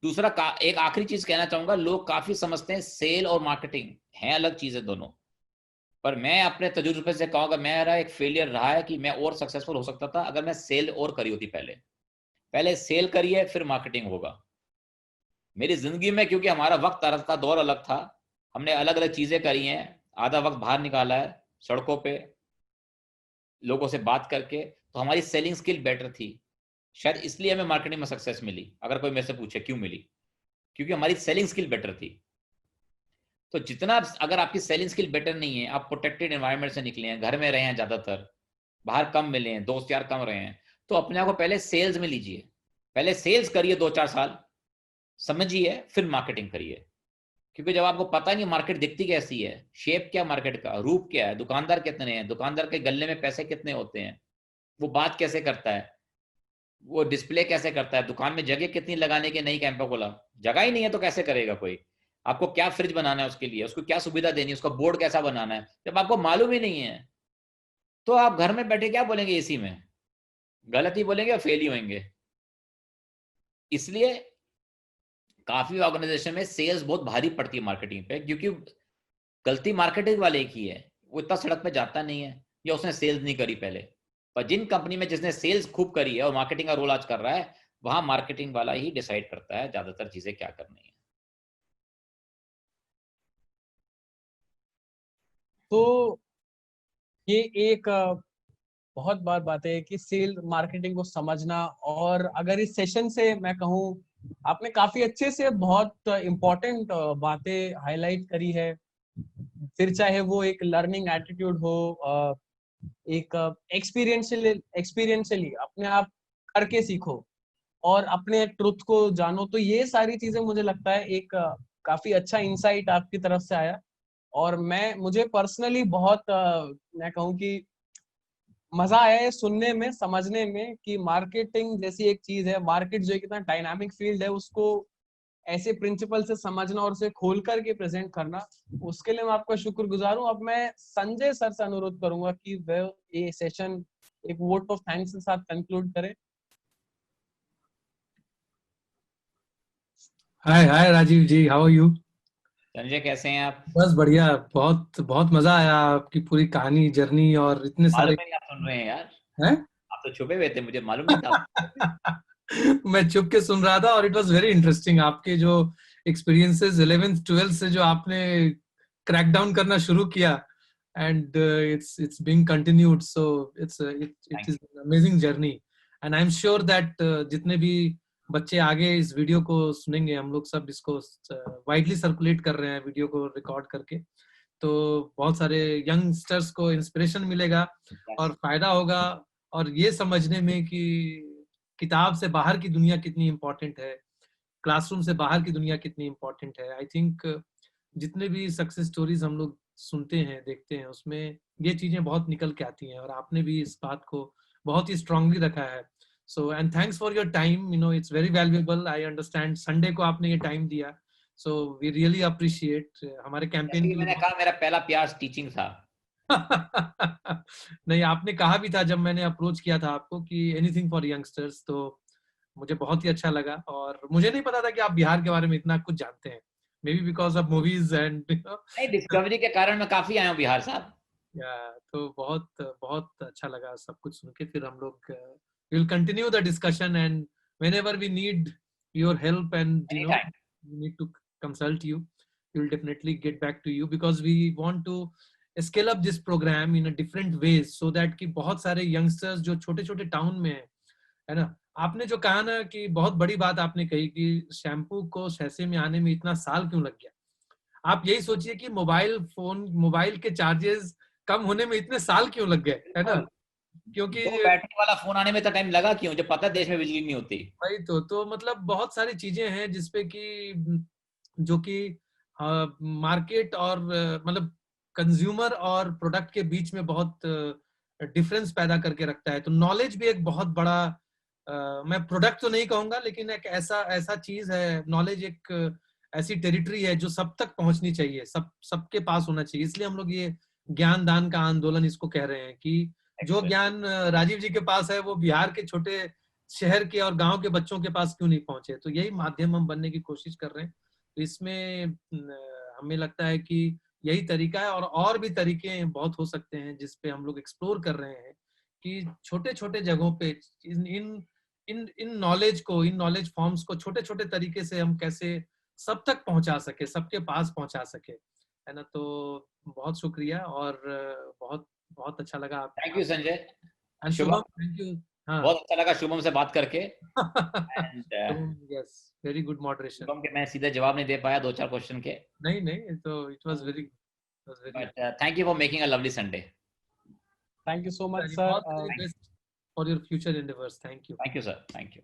दूसरा एक आखिरी चीज कहना चाहूंगा, लोग काफी समझते हैं सेल और मार्केटिंग है अलग चीजें दोनों, पर मैं अपने तजुर्बे से कहूंगा मेरा एक फेलियर रहा है कि मैं और सक्सेसफुल हो सकता था अगर मैं सेल और करी होती। पहले पहले सेल करिए फिर मार्केटिंग होगा। मेरी जिंदगी में क्योंकि हमारा वक्त अलग का दौर अलग था, हमने अलग अलग चीजें करी हैं, आधा वक्त बाहर निकाला है सड़कों पे लोगों से बात करके, तो हमारी सेलिंग स्किल बेटर थी। शायद इसलिए हमें मार्केटिंग में सक्सेस मिली। अगर कोई मेरे से पूछे क्यों मिली, क्योंकि हमारी सेलिंग स्किल बेटर थी। तो जितना अगर आपकी सेलिंग स्किल बेटर नहीं है, आप प्रोटेक्टेड एनवायरनमेंट से निकले हैं, घर में रहे हैं, ज्यादातर बाहर कम मिले हैं, दोस्त यार कम रहे हैं, तो अपने आप को पहले सेल्स में लीजिए। पहले सेल्स करिए 2-4 साल, समझिए, फिर मार्केटिंग करिए। क्योंकि जब आपको पता नहीं मार्केट दिखती कैसी है, शेप क्या मार्केट का, रूप क्या है, दुकानदार कितने हैं, दुकानदार के गले में पैसे कितने होते हैं, वो बात कैसे करता है, वो डिस्प्ले कैसे करता है, दुकान में जगह कितनी लगाने की, नई कैंपा खोला, जगह ही नहीं है तो कैसे करेगा कोई, आपको क्या फ्रिज बनाना है उसके लिए, उसको क्या सुविधा देनी है, उसका बोर्ड कैसा बनाना है, जब आपको मालूम ही नहीं है तो आप घर में बैठे क्या बोलेंगे, एसी में गलत ही बोलेंगे और फेल ही होंगे। इसलिए काफी ऑर्गेनाइजेशन में सेल्स बहुत भारी पड़ती है मार्केटिंग पे, क्योंकि गलती मार्केटिंग वाले की है, वो इतना सड़क पे जाता नहीं है या उसने सेल्स नहीं करी पहले। पर जिन कंपनी में जिसने सेल्स खूब करी है और मार्केटिंग का रोल आज कर रहा है, वहां मार्केटिंग वाला ही डिसाइड करता है ज्यादातर चीजें क्या करनी है। तो ये एक बहुत बार बात है कि सेल मार्केटिंग को समझना, और अगर इस सेशन से मैं कहूँ आपने काफी अच्छे से बहुत इम्पोर्टेंट बातें हाईलाइट करी है। फिर चाहे वो एक लर्निंग एटीट्यूड हो, एक एक्सपीरियंशियली अपने आप करके सीखो और अपने ट्रुथ को जानो, तो ये सारी चीजें मुझे लगता है एक काफी अच्छा इंसाइट आपकी तरफ से आया। और मुझे पर्सनली बहुत मैं कहूँ कि मजा आया है सुनने में, समझने में कि मार्केटिंग जैसी एक चीज है, मार्केट जो एक इतना डायनामिक फील्ड है, उसको ऐसे प्रिंसिपल से समझना और उसे खोल करके प्रेजेंट करना, उसके लिए मैं आपका शुक्रगुजार हूँ। अब मैं संजय सर से अनुरोध करूंगा कि वह ये सेशन एक वोट ऑफ थैंक्स के साथ कंक्लूड करें। हाय हाय राजीव जी, हाउ आर यू? संजय कैसे हैं आप? बस बढ़िया। बहुत बहुत मजा आया आपकी पूरी कहानी, जर्नी और इतने मालूम सारे ही नहीं आप सुन रहे हैं यार, हैं। आप तो छुपे हुए थे, मुझे मालूम नहीं था आप छुपे हुए मैं चुप के सुन रहा था और इट वाज वेरी इंटरेस्टिंग। आपके जो एक्सपीरियंसेस 11th 12th से जो आपने क्रैक डाउन करना शुरू किया, and it's being continued, so it thank is an amazing journey. And I am sure that जितने भी बच्चे आगे इस वीडियो को सुनेंगे, हम लोग सब इसको वाइडली सर्कुलेट कर रहे हैं वीडियो को रिकॉर्ड करके, तो बहुत सारे यंगस्टर्स को इंस्पिरेशन मिलेगा यू। और फायदा होगा, और ये समझने में कि किताब से बाहर की दुनिया कितनी इम्पोर्टेंट है, क्लासरूम से बाहर की दुनिया कितनी इम्पोर्टेंट है। आई थिंक जितने भी सक्सेस स्टोरीज हम लोग सुनते हैं, देखते हैं, उसमें ये चीजें बहुत निकल के आती हैं, और आपने भी इस बात को बहुत ही स्ट्रांगली रखा है। So and thanks for your time, you know it's very valuable. I understand Sunday को आपने ये टाइम दिया, सो वी रियली अप्रिशिएट। हमारे जैसे कैंपेन कि के मैंने लिए कहा, मेरा पहला प्यार टीचिंग था। नहीं, आपने कहा भी था जब मैंने अप्रोच किया था आपको कि एनीथिंग फॉर यंगस्टर्स, तो मुझे बहुत ही अच्छा लगा। और मुझे नहीं पता था कि आप बिहार के बारे में इतना कुछ जानते हैं, may be because of movies and नहीं, डिस्कवरी के कारण मैं काफी आया हूँ बिहार साहब। या, तो बहुत बहुत अच्छा लगा सब कुछ सुन के। फिर हम लोग will continue the discussion, and whenever we need your help and any time. we need to consult you, we will definitely get back to you, because we want to scale up this program in a different ways, so that कि बहुत सारे youngsters जो छोटे छोटे town में है ना। आपने जो कहा ना कि बहुत बड़ी बात आपने कही कि शैम्पू को शैसे में आने में इतना साल क्यों लग गया। आप यही सोचिए कि मोबाइल के चार्जेस कम होने में इतने साल क्यों लग गए, है ना। बिल्कुल। क्योंकि दो बैटरी वाला फोन आने में इतना टाइम लगा क्यों, जब पता है देश में बिजली नहीं होती। भाई तो मतलब बहुत सारी चीजें हैं जिसपे कि जो कि मार्केट और मतलब कंज्यूमर और प्रोडक्ट के बीच में बहुत डिफरेंस पैदा करके रखता है। तो नॉलेज भी एक बहुत बड़ा मैं प्रोडक्ट तो नहीं कहूंगा, लेकिन एक ऐसा ऐसा चीज है, नॉलेज एक ऐसी टेरिटरी है जो सब तक पहुंचनी चाहिए, सबके पास होना चाहिए। इसलिए हम लोग ये ज्ञान दान का आंदोलन इसको कह रहे हैं कि जो Excellent. ज्ञान राजीव जी के पास है वो बिहार के छोटे शहर के और गांव के बच्चों के पास क्यों नहीं पहुंचे। तो यही माध्यम हम बनने की कोशिश कर रहे हैं। तो इसमें हमें लगता है कि यही तरीका है, और भी तरीके बहुत हो सकते हैं जिस पे हम लोग एक्सप्लोर कर रहे हैं कि छोटे छोटे जगहों पे इन नॉलेज को, इन नॉलेज फॉर्म्स को छोटे छोटे तरीके से हम कैसे सब तक पहुंचा सके, सबके पास पहुंचा सके, है ना। तो बहुत शुक्रिया, और बहुत बहुत अच्छा लगा आप। Thank you Sanjay. Shubham, thank you. हाँ, बहुत अच्छा लगा शुभम से बात करके। And yes, very good moderation. Shubham के मैं सीधे जवाब नहीं दे पाया 2-4 क्वेश्चन के, नहीं नहीं, तो it was very but thank you for making a lovely Sunday. Thank you so much all sir. The best for your future endeavours. Thank you. Thank you sir, thank you.